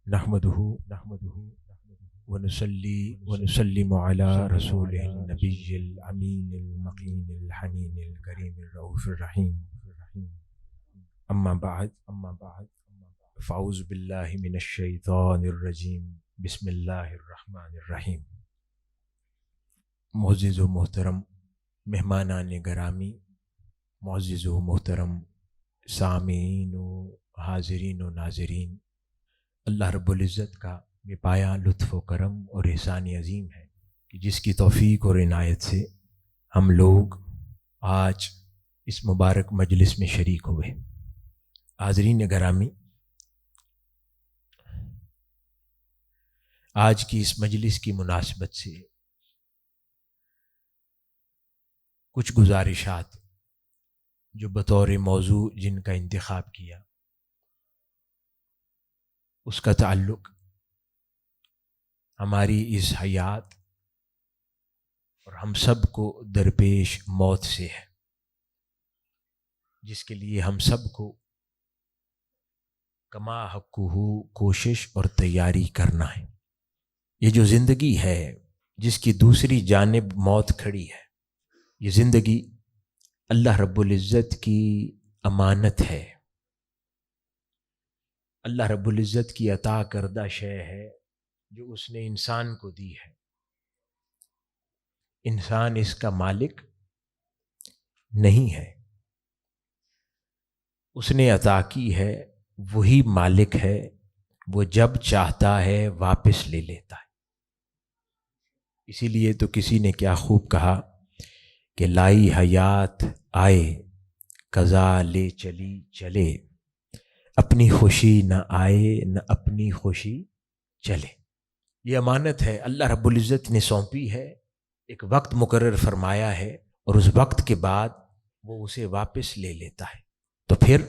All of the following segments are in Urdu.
نحمده ونصلي ونسلم على رسوله النبي الأمين المقين الحنين الكريم الرؤوف الرحيم أما بعد فأعوذ بالله من الشيطان الرجيم بسم الله الرحمن الرحيم۔ معزز و محترم مہمانان گرامی، معزز و محترم سامعین و حاضرین و ناظرین، اللہ رب العزت کا بے پایا لطف و کرم اور احسان عظیم ہے کہ جس کی توفیق اور عنایت سے ہم لوگ آج اس مبارک مجلس میں شریک ہوئے۔ حاضرین گرامی، آج کی اس مجلس کی مناسبت سے کچھ گزارشات جو بطور موضوع جن کا انتخاب کیا، اس کا تعلق ہماری اس حیات اور ہم سب کو درپیش موت سے ہے، جس کے لیے ہم سب کو کما حقہ کوشش اور تیاری کرنا ہے۔ یہ جو زندگی ہے جس کی دوسری جانب موت کھڑی ہے، یہ زندگی اللہ رب العزت کی امانت ہے، اللہ رب العزت کی عطا کردہ شے ہے جو اس نے انسان کو دی ہے۔ انسان اس کا مالک نہیں ہے، اس نے عطا کی ہے، وہی مالک ہے، وہ جب چاہتا ہے واپس لے لیتا ہے۔ اسی لیے تو کسی نے کیا خوب کہا کہ لائی حیات آئے قضا لے چلی چلے، اپنی خوشی نہ آئے نہ اپنی خوشی چلے۔ یہ امانت ہے، اللہ رب العزت نے سونپی ہے، ایک وقت مقرر فرمایا ہے، اور اس وقت کے بعد وہ اسے واپس لے لیتا ہے۔ تو پھر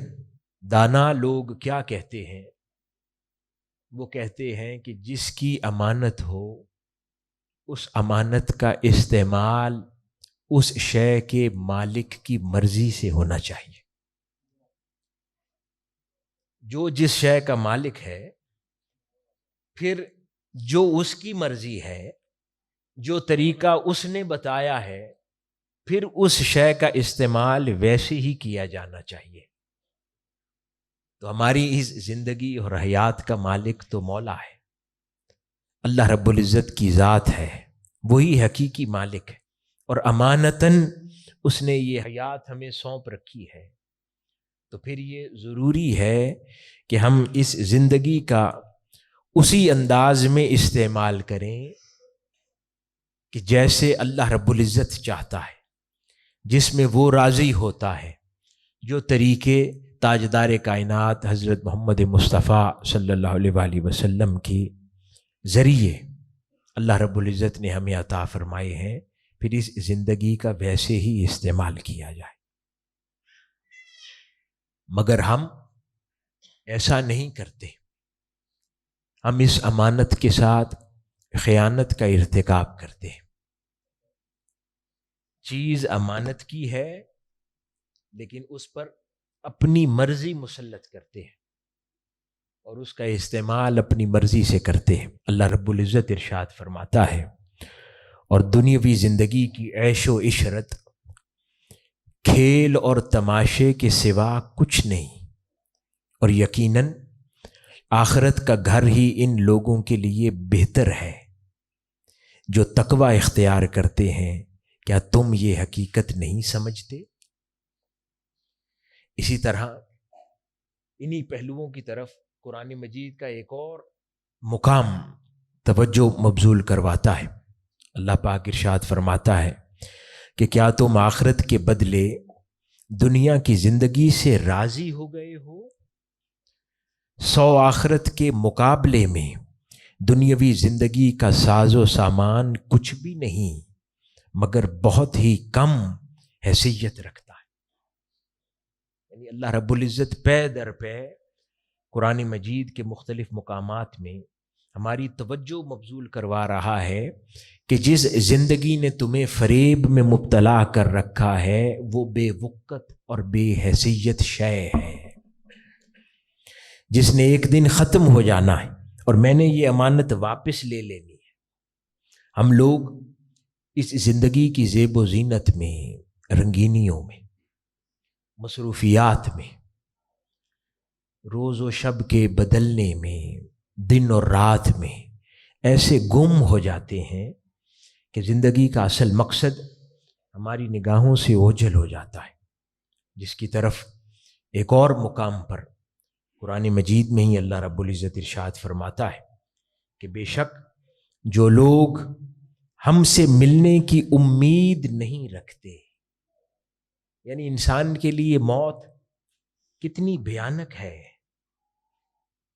دانا لوگ کیا کہتے ہیں؟ وہ کہتے ہیں کہ جس کی امانت ہو اس امانت کا استعمال اس شے کے مالک کی مرضی سے ہونا چاہیے۔ جو جس شے کا مالک ہے، پھر جو اس کی مرضی ہے، جو طریقہ اس نے بتایا ہے، پھر اس شے کا استعمال ویسے ہی کیا جانا چاہیے۔ تو ہماری اس زندگی اور حیات کا مالک تو مولا ہے، اللہ رب العزت کی ذات ہے، وہی حقیقی مالک ہے، اور امانتاً اس نے یہ حیات ہمیں سونپ رکھی ہے۔ تو پھر یہ ضروری ہے کہ ہم اس زندگی کا اسی انداز میں استعمال کریں کہ جیسے اللہ رب العزت چاہتا ہے، جس میں وہ راضی ہوتا ہے، جو طریقے تاجدار کائنات حضرت محمد مصطفیٰ صلی اللہ علیہ وآلہ وسلم کے ذریعے اللہ رب العزت نے ہمیں عطا فرمائے ہیں، پھر اس زندگی کا ویسے ہی استعمال کیا جائے۔ مگر ہم ایسا نہیں کرتے، ہم اس امانت کے ساتھ خیانت کا ارتکاب کرتے ہیں۔ چیز امانت کی ہے لیکن اس پر اپنی مرضی مسلط کرتے ہیں اور اس کا استعمال اپنی مرضی سے کرتے ہیں۔ اللہ رب العزت ارشاد فرماتا ہے، اور دنیاوی زندگی کی عیش و عشرت کھیل اور تماشے کے سوا کچھ نہیں، اور یقیناً آخرت کا گھر ہی ان لوگوں کے لیے بہتر ہے جو تقوی اختیار کرتے ہیں۔ کیا تم یہ حقیقت نہیں سمجھتے؟ اسی طرح انہی پہلوؤں کی طرف قرآن مجید کا ایک اور مقام توجہ مبذول کرواتا ہے۔ اللہ پاک ارشاد فرماتا ہے کہ کیا تم آخرت کے بدلے دنیا کی زندگی سے راضی ہو گئے ہو؟ 100 آخرت کے مقابلے میں دنیاوی زندگی کا ساز و سامان کچھ بھی نہیں، مگر بہت ہی کم حیثیت رکھتا ہے۔ یعنی اللہ رب العزت پے در پے قرآن مجید کے مختلف مقامات میں ہماری توجہ مبذول کروا رہا ہے کہ جس زندگی نے تمہیں فریب میں مبتلا کر رکھا ہے وہ بے وقت اور بے حیثیت شے ہے، جس نے ایک دن ختم ہو جانا ہے، اور میں نے یہ امانت واپس لے لینی ہے۔ ہم لوگ اس زندگی کی زیب و زینت میں، رنگینیوں میں، مصروفیات میں، روز و شب کے بدلنے میں، دن اور رات میں ایسے گم ہو جاتے ہیں کہ زندگی کا اصل مقصد ہماری نگاہوں سے اوجھل ہو جاتا ہے، جس کی طرف ایک اور مقام پر قرآن مجید میں ہی اللہ رب العزت ارشاد فرماتا ہے کہ بے شک جو لوگ ہم سے ملنے کی امید نہیں رکھتے، یعنی انسان کے لیے موت کتنی بھیانک ہے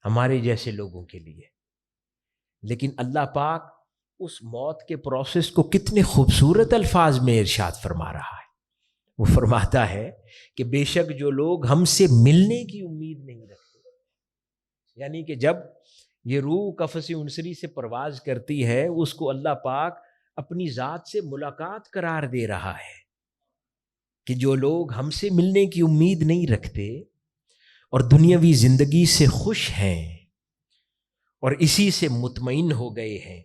ہمارے جیسے لوگوں کے لیے، لیکن اللہ پاک اس موت کے پروسیس کو کتنے خوبصورت الفاظ میں ارشاد فرما رہا ہے۔ وہ فرماتا ہے کہ بے شک جو لوگ ہم سے ملنے کی امید نہیں رکھتے، یعنی کہ جب یہ روح قفس انصری سے پرواز کرتی ہے، اس کو اللہ پاک اپنی ذات سے ملاقات قرار دے رہا ہے کہ جو لوگ ہم سے ملنے کی امید نہیں رکھتے اور دنیاوی زندگی سے خوش ہیں اور اسی سے مطمئن ہو گئے ہیں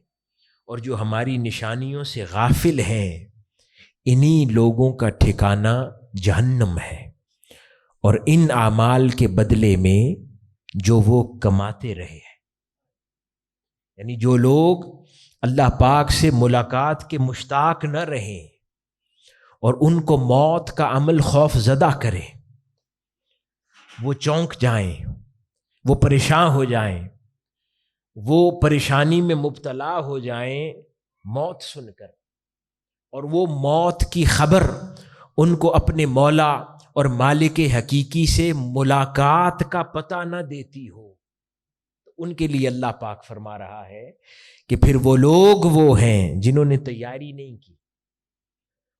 اور جو ہماری نشانیوں سے غافل ہیں، انہی لوگوں کا ٹھکانہ جہنم ہے، اور ان اعمال کے بدلے میں جو وہ کماتے رہے ہیں۔ یعنی جو لوگ اللہ پاک سے ملاقات کے مشتاق نہ رہیں اور ان کو موت کا عمل خوف زدہ کرے، وہ چونک جائیں، وہ پریشان ہو جائیں، وہ پریشانی میں مبتلا ہو جائیں موت سن کر، اور وہ موت کی خبر ان کو اپنے مولا اور مالک حقیقی سے ملاقات کا پتہ نہ دیتی ہو، تو ان کے لیے اللہ پاک فرما رہا ہے کہ پھر وہ لوگ وہ ہیں جنہوں نے تیاری نہیں کی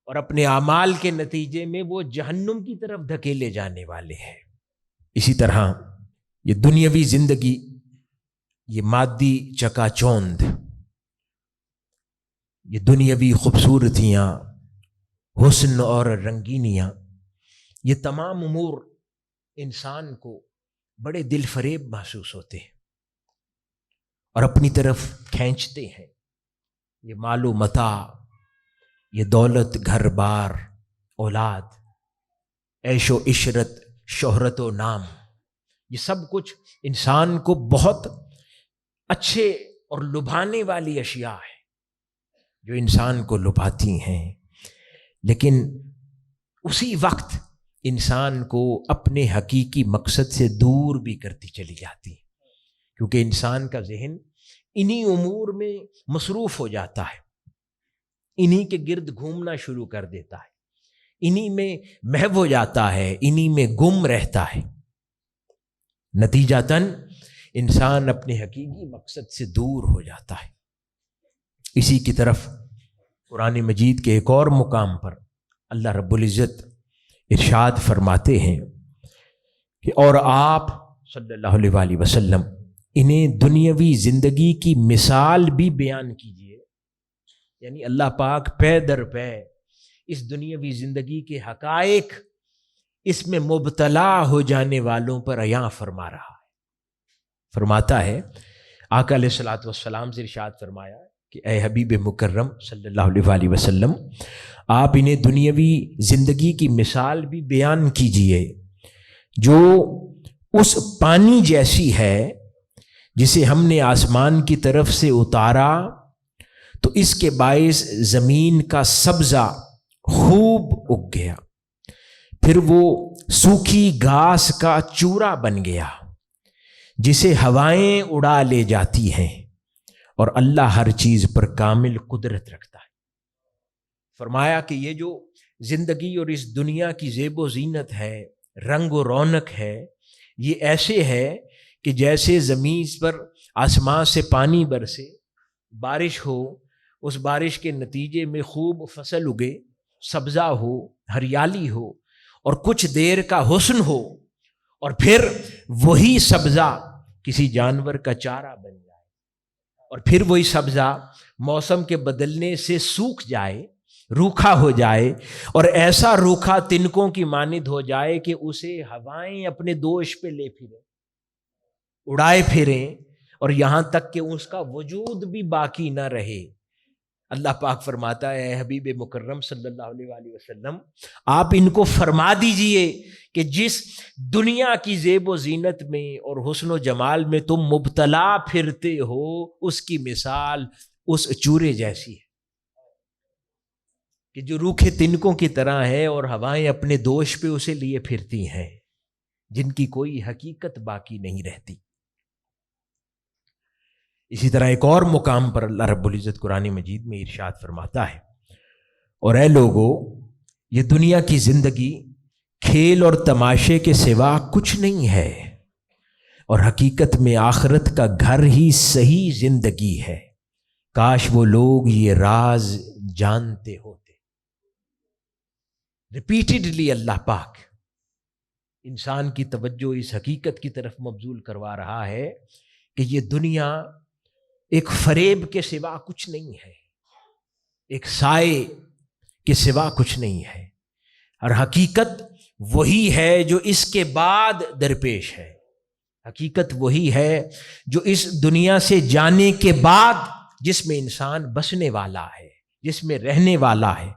اور اپنے اعمال کے نتیجے میں وہ جہنم کی طرف دھکیلے جانے والے ہیں۔ اسی طرح یہ دنیاوی زندگی، یہ مادی چکا چوند، یہ دنیاوی خوبصورتیاں، حسن اور رنگینیاں، یہ تمام امور انسان کو بڑے دل فریب محسوس ہوتے ہیں اور اپنی طرف کھینچتے ہیں۔ یہ مال و متاع، یہ دولت، گھر بار، اولاد، عیش و عشرت، شہرت و نام، یہ سب کچھ انسان کو بہت اچھے اور لبھانے والی اشیاء ہے جو انسان کو لبھاتی ہیں، لیکن اسی وقت انسان کو اپنے حقیقی مقصد سے دور بھی کرتی چلی جاتی ہے، کیونکہ انسان کا ذہن انہی امور میں مصروف ہو جاتا ہے، انہی کے گرد گھومنا شروع کر دیتا ہے، انہی میں محو ہو جاتا ہے، انہی میں گم رہتا ہے، نتیجتاً انسان اپنے حقیقی مقصد سے دور ہو جاتا ہے۔ اسی کی طرف قرآن مجید کے ایک اور مقام پر اللہ رب العزت ارشاد فرماتے ہیں کہ اور آپ صلی اللہ علیہ وآلہ وسلم انہیں دنیاوی زندگی کی مثال بھی بیان کیجیے، یعنی اللہ پاک پے در پے اس دنیاوی زندگی کے حقائق اس میں مبتلا ہو جانے والوں پر عیاں فرما رہا ہے۔ فرماتا ہے آقا علیہ الصلوۃ والسلام سے ارشاد فرمایا کہ اے حبیب مکرم صلی اللہ علیہ وآلہ وسلم، آپ انہیں دنیاوی زندگی کی مثال بھی بیان کیجئے جو اس پانی جیسی ہے جسے ہم نے آسمان کی طرف سے اتارا تو اس کے باعث زمین کا سبزہ خوب اگ گیا، پھر وہ سوکھی گھاس کا چورا بن گیا جسے ہوائیں اڑا لے جاتی ہیں، اور اللہ ہر چیز پر کامل قدرت رکھتا ہے۔ فرمایا کہ یہ جو زندگی اور اس دنیا کی زیب و زینت ہے، رنگ و رونق ہے، یہ ایسے ہے کہ جیسے زمین پر آسمان سے پانی برسے، بارش ہو، اس بارش کے نتیجے میں خوب فصل اگے، سبزہ ہو، ہریالی ہو، اور کچھ دیر کا حسن ہو، اور پھر وہی سبزہ کسی جانور کا چارہ بن جائے، اور پھر وہی سبزہ موسم کے بدلنے سے سوکھ جائے، روکھا ہو جائے، اور ایسا روکھا تنکوں کی مانند ہو جائے کہ اسے ہوائیں اپنے دوش پہ لے پھریں، اڑائے پھریں، اور یہاں تک کہ اس کا وجود بھی باقی نہ رہے۔ اللہ پاک فرماتا ہے اے حبیب مکرم صلی اللہ علیہ وآلہ وسلم، آپ ان کو فرما دیجئے کہ جس دنیا کی زیب و زینت میں اور حسن و جمال میں تم مبتلا پھرتے ہو، اس کی مثال اس چورے جیسی ہے کہ جو روکھے تنکوں کی طرح ہے اور ہوائیں اپنے دوش پہ اسے لیے پھرتی ہیں، جن کی کوئی حقیقت باقی نہیں رہتی۔ اسی طرح ایک اور مقام پر اللہ رب العزت قرآن مجید میں ارشاد فرماتا ہے، اور اے لوگو، یہ دنیا کی زندگی کھیل اور تماشے کے سوا کچھ نہیں ہے، اور حقیقت میں آخرت کا گھر ہی صحیح زندگی ہے، کاش وہ لوگ یہ راز جانتے ہوتے۔ ریپیٹڈلی اللہ پاک انسان کی توجہ اس حقیقت کی طرف مبذول کروا رہا ہے کہ یہ دنیا ایک فریب کے سوا کچھ نہیں ہے، ایک سائے کے سوا کچھ نہیں ہے، اور حقیقت وہی ہے جو اس کے بعد درپیش ہے۔ حقیقت وہی ہے جو اس دنیا سے جانے کے بعد جس میں انسان بسنے والا ہے، جس میں رہنے والا ہے،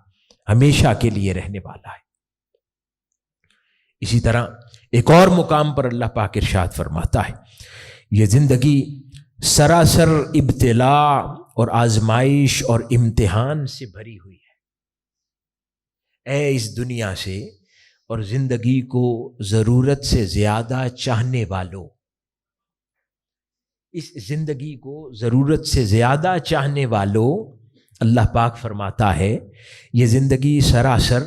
ہمیشہ کے لیے رہنے والا ہے۔ اسی طرح ایک اور مقام پر اللہ پاک ارشاد فرماتا ہے، یہ زندگی سراسر ابتلا اور آزمائش اور امتحان سے بھری ہوئی ہے۔ اے اس دنیا سے اور زندگی کو ضرورت سے زیادہ چاہنے والوں، اس زندگی کو ضرورت سے زیادہ چاہنے والوں، اللہ پاک فرماتا ہے یہ زندگی سراسر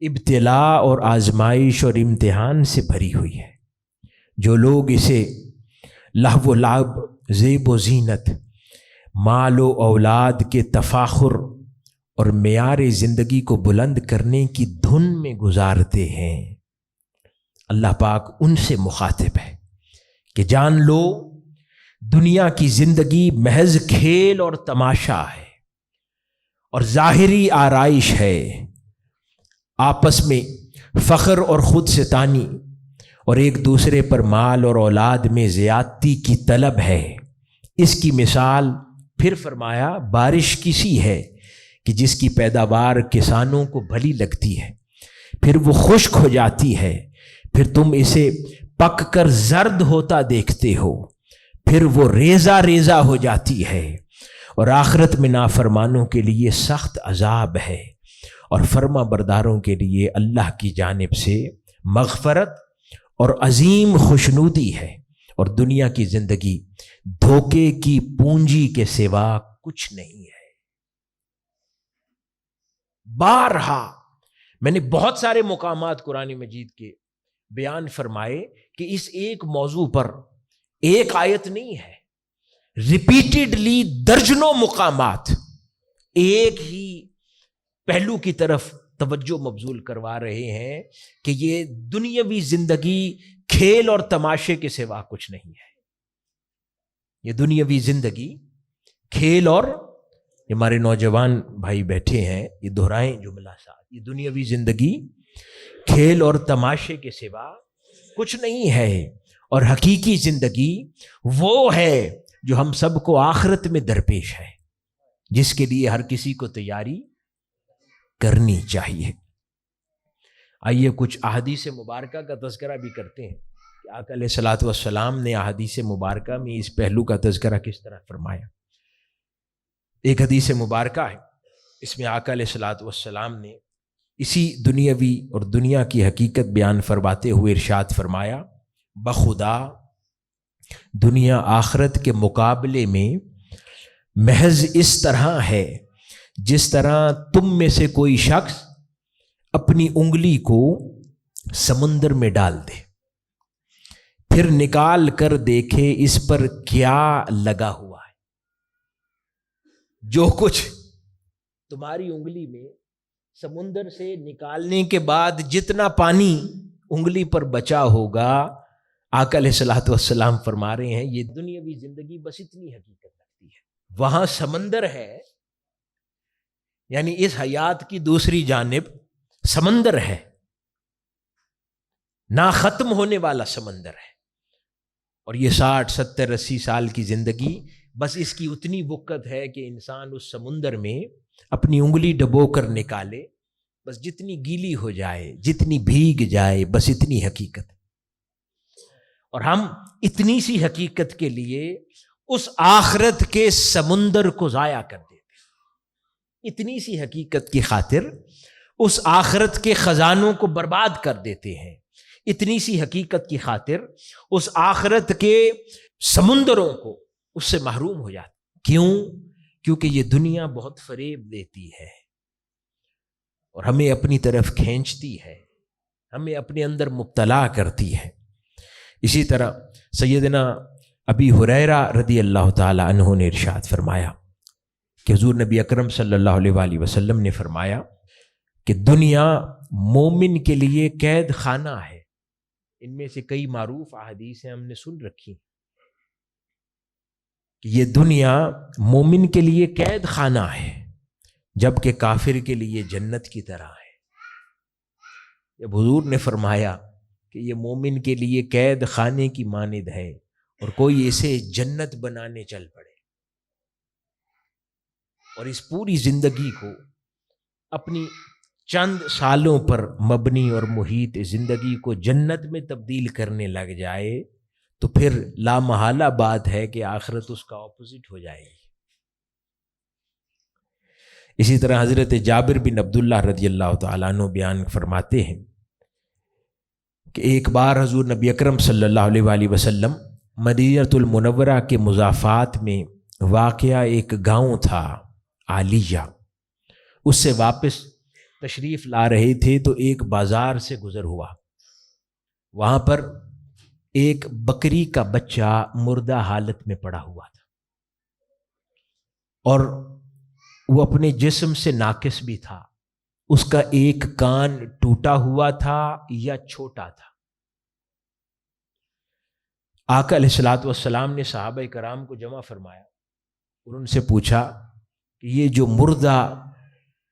ابتلا اور آزمائش اور امتحان سے بھری ہوئی ہے۔ جو لوگ اسے لہو و لعب، زیب و زینت، مال و اولاد کے تفاخر اور معیار زندگی کو بلند کرنے کی دھن میں گزارتے ہیں، اللہ پاک ان سے مخاطب ہے کہ جان لو دنیا کی زندگی محض کھیل اور تماشا ہے اور ظاہری آرائش ہے، آپس میں فخر اور خود ستانی اور ایک دوسرے پر مال اور اولاد میں زیادتی کی طلب ہے۔ اس کی مثال پھر فرمایا بارش کی سی ہے کہ جس کی پیداوار کسانوں کو بھلی لگتی ہے، پھر وہ خشک ہو جاتی ہے، پھر تم اسے پک کر زرد ہوتا دیکھتے ہو، پھر وہ ریزہ ریزہ ہو جاتی ہے، اور آخرت میں نافرمانوں کے لیے سخت عذاب ہے، اور فرما برداروں کے لیے اللہ کی جانب سے مغفرت اور عظیم خوشنودی ہے، اور دنیا کی زندگی دھوکے کی پونجی کے سوا کچھ نہیں ہے۔ بارہا میں نے بہت سارے مقامات قرآن مجید کے بیان فرمائے کہ اس ایک موضوع پر ایک آیت نہیں ہے، ریپیٹڈلی درجنوں مقامات ایک ہی پہلو کی طرف توجہ مبذول کروا رہے ہیں کہ یہ دنیاوی زندگی کھیل اور تماشے کے سوا کچھ نہیں ہے۔ یہ دنیاوی زندگی کھیل اور، ہمارے نوجوان بھائی بیٹھے ہیں، یہ دہرائیں جملہ ساتھ، یہ دنیاوی زندگی کھیل اور تماشے کے سوا کچھ نہیں ہے، اور حقیقی زندگی وہ ہے جو ہم سب کو آخرت میں درپیش ہے، جس کے لیے ہر کسی کو تیاری کرنی چاہیے۔ آئیے کچھ احادیث مبارکہ کا تذکرہ بھی کرتے ہیں کہ آقا علیہ الصلوۃ والسلام نے احادیث مبارکہ میں اس پہلو کا تذکرہ کس طرح فرمایا۔ ایک حدیث مبارکہ ہے، اس میں آقا علیہ الصلوۃ والسلام نے اسی دنیاوی اور دنیا کی حقیقت بیان فرماتے ہوئے ارشاد فرمایا، بخدا دنیا آخرت کے مقابلے میں محض اس طرح ہے جس طرح تم میں سے کوئی شخص اپنی انگلی کو سمندر میں ڈال دے، پھر نکال کر دیکھے اس پر کیا لگا ہوا ہے۔ جو کچھ تمہاری انگلی میں سمندر سے نکالنے کے بعد جتنا پانی انگلی پر بچا ہوگا، آقا علیہ الصلوۃ والسلام فرما رہے ہیں یہ دنیاوی زندگی بس اتنی حقیقت رکھتی ہے۔ وہاں سمندر ہے، یعنی اس حیات کی دوسری جانب سمندر ہے، نہ ختم ہونے والا سمندر ہے، اور یہ 60 70 80 سال کی زندگی، بس اس کی اتنی وقت ہے کہ انسان اس سمندر میں اپنی انگلی ڈبو کر نکالے، بس جتنی گیلی ہو جائے، جتنی بھیگ جائے، بس اتنی حقیقت۔ اور ہم اتنی سی حقیقت کے لیے اس آخرت کے سمندر کو ضائع کر دیتے ہیں، اتنی سی حقیقت کی خاطر اس آخرت کے خزانوں کو برباد کر دیتے ہیں، اتنی سی حقیقت کی خاطر اس آخرت کے سمندروں کو اس سے محروم ہو جاتے ہیں۔ کیوں؟ کیونکہ یہ دنیا بہت فریب دیتی ہے اور ہمیں اپنی طرف کھینچتی ہے، ہمیں اپنے اندر مبتلا کرتی ہے۔ اسی طرح سیدنا ابی ہریرہ رضی اللہ تعالی عنہ نے ارشاد فرمایا کہ حضور نبی اکرم صلی اللہ علیہ وآلہ وسلم نے فرمایا کہ دنیا مومن کے لیے قید خانہ ہے۔ ان میں سے کئی معروف احادیث ہیں، ہم نے سن رکھی کہ یہ دنیا مومن کے لیے قید خانہ ہے، جبکہ کافر کے لیے جنت کی طرح ہے۔ جب حضور نے فرمایا کہ یہ مومن کے لیے قید خانے کی مانند ہے اور کوئی اسے جنت بنانے چل پڑے اور اس پوری زندگی کو اپنی چند سالوں پر مبنی اور محیط زندگی کو جنت میں تبدیل کرنے لگ جائے تو پھر لا محالہ بات ہے کہ آخرت اس کا اپوزٹ ہو جائے گی۔ اسی طرح حضرت جابر بن عبداللہ رضی اللہ تعالیٰ عنہ بیان فرماتے ہیں کہ ایک بار حضور نبی اکرم صلی اللہ علیہ وآلہ وسلم مدینہ المنورہ کے مضافات میں واقع ایک گاؤں تھا عالیہ، اس سے واپس تشریف لا رہے تھے تو ایک بازار سے گزر ہوا، وہاں پر ایک بکری کا بچہ مردہ حالت میں پڑا ہوا تھا اور وہ اپنے جسم سے ناقص بھی تھا، اس کا ایک کان ٹوٹا ہوا تھا یا چھوٹا تھا۔ آقا علیہ الصلوۃ والسلام نے صحابہ کرام کو جمع فرمایا اور ان سے پوچھا کہ یہ جو مردہ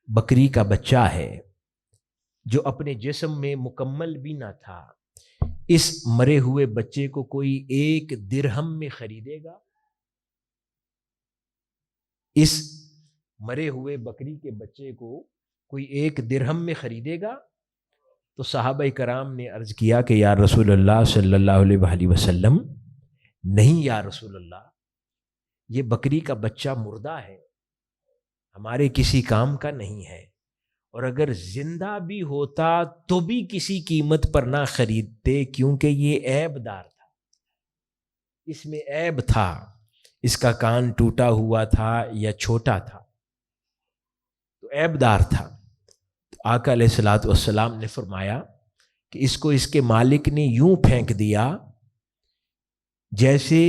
بکری کا بچہ ہے جو اپنے جسم میں مکمل بھی نہ تھا، اس مرے ہوئے بچے کو کوئی 1 درہم میں خریدے گا؟ اس مرے ہوئے بکری کے بچے کو کوئی 1 درہم میں خریدے گا؟ تو صحابہ کرام نے عرض کیا کہ یا رسول اللہ صلی اللہ علیہ وآلہ وسلم، نہیں یا رسول اللہ، یہ بکری کا بچہ مردہ ہے، ہمارے کسی کام کا نہیں ہے، اور اگر زندہ بھی ہوتا تو بھی کسی قیمت پر نہ خریدتے، کیونکہ یہ عیب دار تھا، اس میں عیب تھا، اس کا کان ٹوٹا ہوا تھا یا چھوٹا تھا تو عیب دار تھا۔ تو آقا علیہ الصلوۃ والسلام نے فرمایا کہ اس کو اس کے مالک نے یوں پھینک دیا جیسے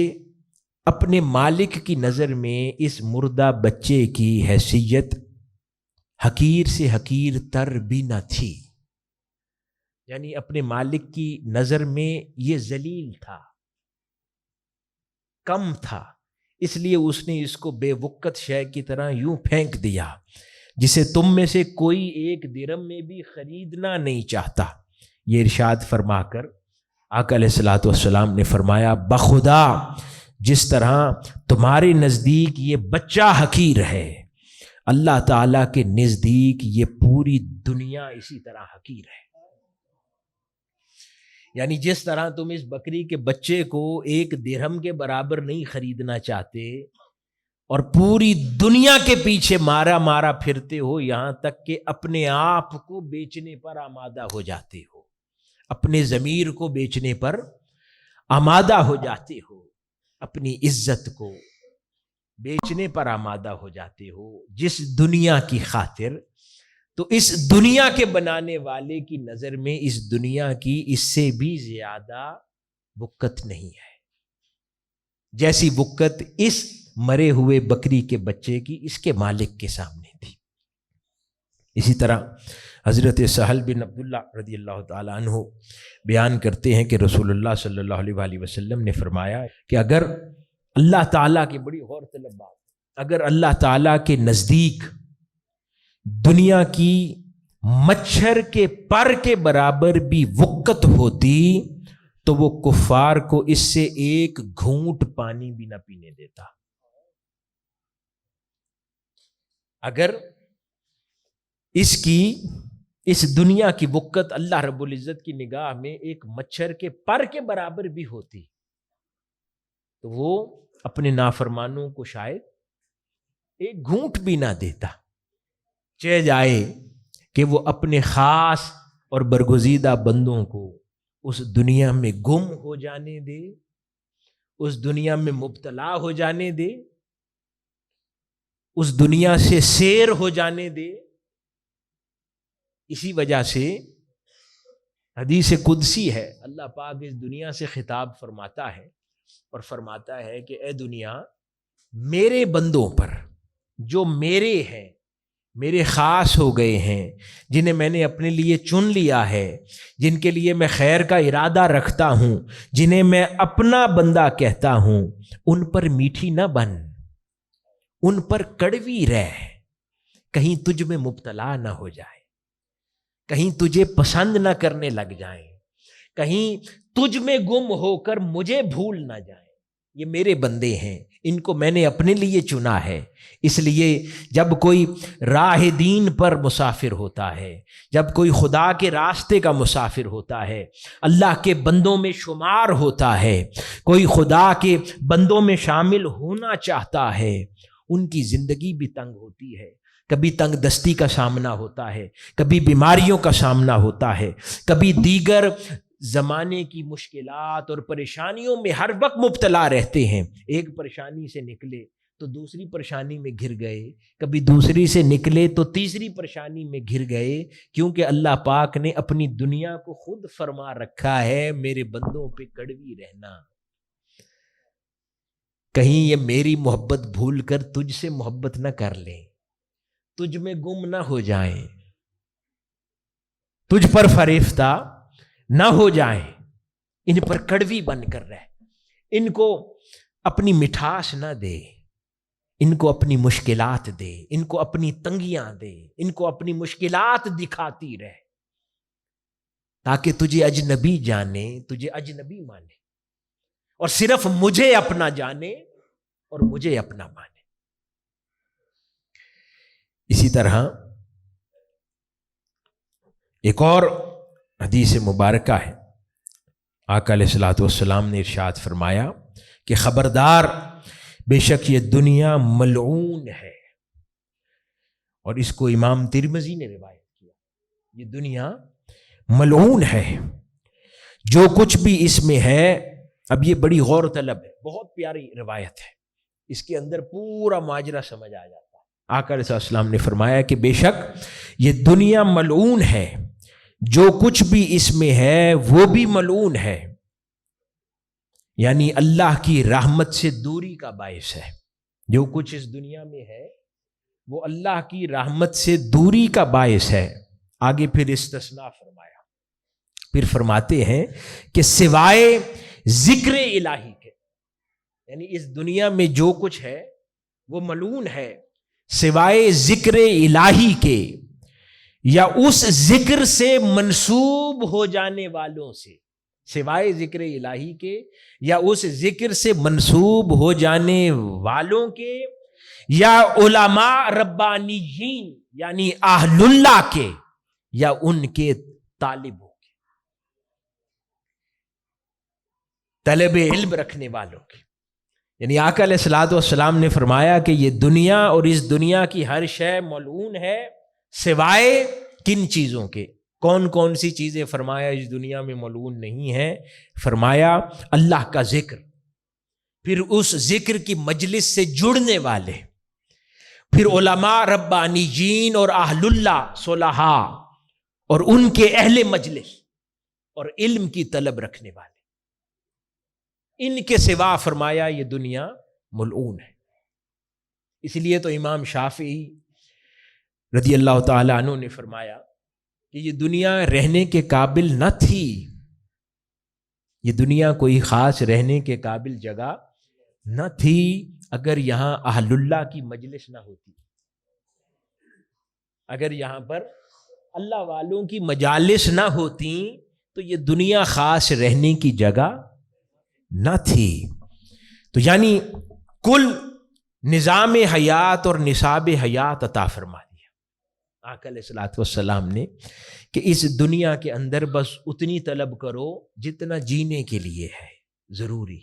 اپنے مالک کی نظر میں اس مردہ بچے کی حیثیت حقیر سے حقیر تر بھی نہ تھی، یعنی اپنے مالک کی نظر میں یہ ذلیل تھا، کم تھا، اس لیے اس نے اس کو بے وقت شے کی طرح یوں پھینک دیا جسے تم میں سے کوئی 1 درہم میں بھی خریدنا نہیں چاہتا۔ یہ ارشاد فرما کر آقا علیہ الصلوۃ والسلام نے فرمایا بخدا جس طرح تمہارے نزدیک یہ بچہ حقیر ہے، اللہ تعالیٰ کے نزدیک یہ پوری دنیا اسی طرح حقیر ہے۔ یعنی جس طرح تم اس بکری کے بچے کو 1 درہم کے برابر نہیں خریدنا چاہتے اور پوری دنیا کے پیچھے مارا پھرتے ہو، یہاں تک کہ اپنے آپ کو بیچنے پر آمادہ ہو جاتے ہو، اپنے ضمیر کو بیچنے پر آمادہ ہو جاتے ہو، اپنی عزت کو بیچنے پر آمادہ ہو جاتے ہو جس دنیا کی خاطر، تو اس دنیا کے بنانے والے کی نظر میں اس دنیا کی اس سے بھی زیادہ وقت نہیں ہے جیسی وقت اس مرے ہوئے بکری کے بچے کی اس کے مالک کے سامنے تھی۔ اسی طرح حضرت سہل بن عبداللہ رضی اللہ تعالیٰ عنہ بیان کرتے ہیں کہ رسول اللہ صلی اللہ علیہ وآلہ وسلم نے فرمایا کہ اگر اللہ تعالیٰ کی، بڑی غور طلب بات، اگر اللہ تعالیٰ کے نزدیک دنیا کی مچھر کے پر کے برابر بھی وقت ہوتی تو وہ کفار کو اس سے ایک گھونٹ پانی بھی نہ پینے دیتا۔ اگر اس دنیا کی وقت اللہ رب العزت کی نگاہ میں ایک مچھر کے پر کے برابر بھی ہوتی تو وہ اپنے نافرمانوں کو شاید ایک گھونٹ بھی نہ دیتا، چہ جائے کہ وہ اپنے خاص اور برگزیدہ بندوں کو اس دنیا میں گم ہو جانے دے، اس دنیا میں مبتلا ہو جانے دے، اس دنیا سے سیر ہو جانے دے۔ اسی وجہ سے حدیث قدسی ہے، اللہ پاک اس دنیا سے خطاب فرماتا ہے اور فرماتا ہے کہ اے دنیا، میرے بندوں پر جو میرے ہیں، میرے خاص ہو گئے ہیں، جنہیں میں نے اپنے لیے چن لیا ہے، جن کے لیے میں خیر کا ارادہ رکھتا ہوں، جنہیں میں اپنا بندہ کہتا ہوں، ان پر میٹھی نہ بن، ان پر کڑوی رہ، کہیں تجھ میں مبتلا نہ ہو جائے، کہیں تجھے پسند نہ کرنے لگ جائیں، کہیں تجھ میں گم ہو کر مجھے بھول نہ جائیں۔ یہ میرے بندے ہیں، ان کو میں نے اپنے لیے چنا ہے۔ اس لیے جب کوئی راہ دین پر مسافر ہوتا ہے، جب کوئی خدا کے راستے کا مسافر ہوتا ہے، اللہ کے بندوں میں شمار ہوتا ہے، کوئی خدا کے بندوں میں شامل ہونا چاہتا ہے، ان کی زندگی بھی تنگ ہوتی ہے، کبھی تنگ دستی کا سامنا ہوتا ہے، کبھی بیماریوں کا سامنا ہوتا ہے، کبھی دیگر زمانے کی مشکلات اور پریشانیوں میں ہر وقت مبتلا رہتے ہیں۔ ایک پریشانی سے نکلے تو دوسری پریشانی میں گھر گئے، کبھی دوسری سے نکلے تو تیسری پریشانی میں گھر گئے، کیونکہ اللہ پاک نے اپنی دنیا کو خود فرما رکھا ہے میرے بندوں پہ کڑوی رہنا، کہیں یہ میری محبت بھول کر تجھ سے محبت نہ کر لیں، تجھ میں گم نہ ہو جائیں، تجھ پر فریفتہ نہ ہو جائیں، ان پر کڑوی بن کر رہ، ان کو اپنی مٹھاس نہ دے، ان کو اپنی مشکلات دے، ان کو اپنی تنگیاں دے، ان کو اپنی مشکلات دکھاتی رہ، تاکہ تجھے اجنبی جانے، تجھے اجنبی مانے، اور صرف مجھے اپنا جانے اور مجھے اپنا مانے۔ اسی طرح ایک اور حدیث مبارکہ ہے، آقا علیہ الصلوۃ والسلام نے ارشاد فرمایا کہ خبردار، بے شک یہ دنیا ملعون ہے، اور اس کو امام ترمذی نے روایت کیا، یہ دنیا ملعون ہے، جو کچھ بھی اس میں ہے۔ اب یہ بڑی غور طلب ہے، بہت پیاری روایت ہے، اس کے اندر پورا ماجرا سمجھ آ جاتا ہے۔ آقا علیہ السلام نے فرمایا کہ بے شک یہ دنیا ملعون ہے، جو کچھ بھی اس میں ہے وہ بھی ملعون ہے، یعنی اللہ کی رحمت سے دوری کا باعث ہے۔ جو کچھ اس دنیا میں ہے وہ اللہ کی رحمت سے دوری کا باعث ہے۔ آگے پھر استثناء فرمایا، پھر فرماتے ہیں کہ سوائے ذکر الہی کے، یعنی اس دنیا میں جو کچھ ہے وہ ملعون ہے سوائے ذکر الہی کے، یا اس ذکر سے منسوب ہو جانے والوں سے، سوائے ذکر الہی کے یا اس ذکر سے منسوب ہو جانے والوں کے، یا علماء ربانیین یعنی اہل اللہ کے، یا ان کے طالبوں کے، طلب علم رکھنے والوں کے۔ یعنی آقا علیہ الصلوۃ والسلام نے فرمایا کہ یہ دنیا اور اس دنیا کی ہر شے ملعون ہے سوائے کن چیزوں کے؟ کون کون سی چیزیں فرمایا اس دنیا میں ملعون نہیں ہے؟ فرمایا اللہ کا ذکر، پھر اس ذکر کی مجلس سے جڑنے والے، پھر علماء ربانیین اور اہل اللہ صلحاء اور ان کے اہل مجلس اور علم کی طلب رکھنے والے، ان کے سوا فرمایا یہ دنیا ملعون ہے۔ اس لیے تو امام شافعی رضی اللہ تعالی عنہ نے فرمایا کہ یہ دنیا رہنے کے قابل نہ تھی، یہ دنیا کوئی خاص رہنے کے قابل جگہ نہ تھی اگر یہاں اہل اللہ کی مجلس نہ ہوتی، اگر یہاں پر اللہ والوں کی مجالس نہ ہوتی تو یہ دنیا خاص رہنے کی جگہ نہ تھی. تو یعنی کل نظام حیات اور نصاب حیات عطا فرما دیا آقا علیہ الصلوۃ والسلام نے کہ اس دنیا کے اندر بس اتنی طلب کرو جتنا جینے کے لیے ہے ضروری،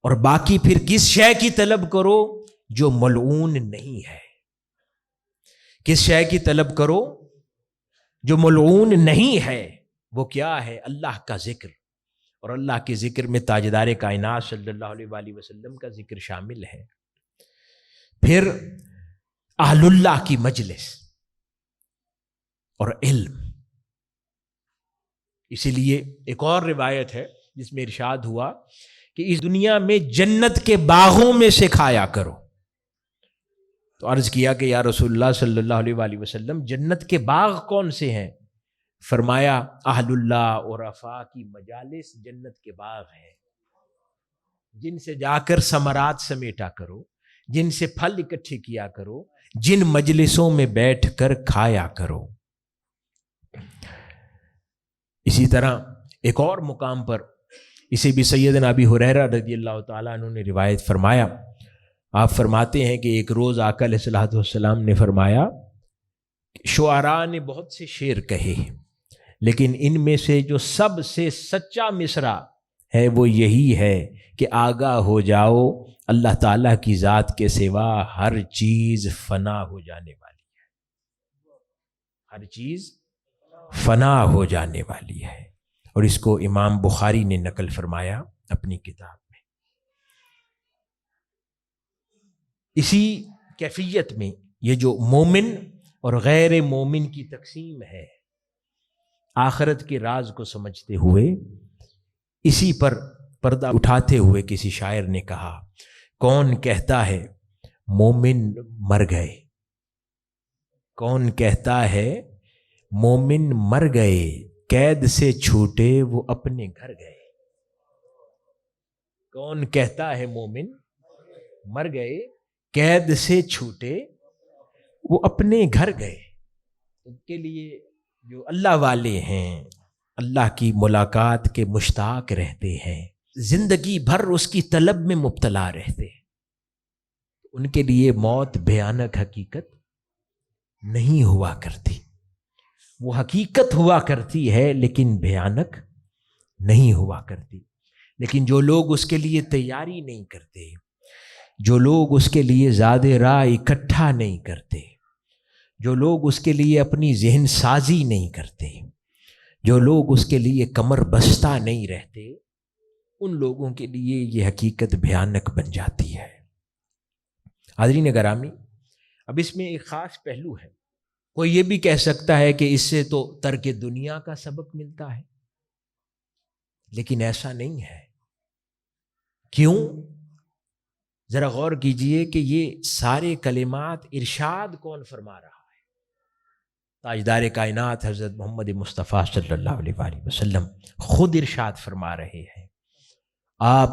اور باقی پھر کس شے کی طلب کرو جو ملعون نہیں ہے. کس شے کی طلب کرو جو ملعون نہیں ہے. وہ کیا ہے؟ اللہ کا ذکر. اور اللہ کے ذکر میں تاجدار کائنات صلی اللہ علیہ وآلہ وسلم کا ذکر شامل ہے. پھر اہل اللہ کی مجلس اور علم. اسی لیے ایک اور روایت ہے جس میں ارشاد ہوا کہ اس دنیا میں جنت کے باغوں میں سے کھایا کرو. تو عرض کیا کہ یا رسول اللہ صلی اللہ علیہ وآلہ وسلم جنت کے باغ کون سے ہیں؟ فرمایا اہل اللہ اور عرفا کی مجالس جنت کے باغ ہیں، جن سے جا کر ثمرات سمیٹا کرو، جن سے پھل اکٹھے کیا کرو، جن مجلسوں میں بیٹھ کر کھایا کرو. اسی طرح ایک اور مقام پر اسے بھی سیدنا ابی ہریرہ رضی اللہ تعالیٰ عنہ نے روایت فرمایا. آپ فرماتے ہیں کہ ایک روز آقا علیہ الصلوۃ والسلام نے فرمایا شعراء نے بہت سے شعر کہے، لیکن ان میں سے جو سب سے سچا مصرع ہے وہ یہی ہے کہ آگاہ ہو جاؤ اللہ تعالیٰ کی ذات کے سوا ہر چیز فنا ہو جانے والی ہے. ہر چیز فنا ہو جانے والی ہے. اور اس کو امام بخاری نے نقل فرمایا اپنی کتاب میں. اسی کیفیت میں یہ جو مومن اور غیر مومن کی تقسیم ہے، آخرت کے راز کو سمجھتے ہوئے اسی پر پردہ اٹھاتے ہوئے کسی شاعر نے کہا کون کہتا ہے مومن مر گئے، کون کہتا ہے مومن مر گئے، قید سے چھوٹے وہ اپنے گھر گئے. کون کہتا ہے مومن مر گئے، قید سے چھوٹے وہ اپنے گھر گئے. ان کے لیے جو اللہ والے ہیں، اللہ کی ملاقات کے مشتاق رہتے ہیں، زندگی بھر اس کی طلب میں مبتلا رہتے ہیں، ان کے لیے موت بھیانک حقیقت نہیں ہوا کرتی. وہ حقیقت ہوا کرتی ہے لیکن بھیانک نہیں ہوا کرتی. لیکن جو لوگ اس کے لیے تیاری نہیں کرتے، جو لوگ اس کے لیے زیادہ راہ اکٹھا نہیں کرتے، جو لوگ اس کے لیے اپنی ذہن سازی نہیں کرتے، جو لوگ اس کے لیے کمر بستہ نہیں رہتے، ان لوگوں کے لیے یہ حقیقت بھیانک بن جاتی ہے. حاضرین گرامی، اب اس میں ایک خاص پہلو ہے. کوئی یہ بھی کہہ سکتا ہے کہ اس سے تو ترک دنیا کا سبق ملتا ہے، لیکن ایسا نہیں ہے. کیوں؟ ذرا غور کیجئے کہ یہ سارے کلمات ارشاد کون فرما رہا ہے؟ تاجدار کائنات حضرت محمد مصطفیٰ صلی اللہ علیہ وآلہ وسلم خود ارشاد فرما رہے ہیں. آپ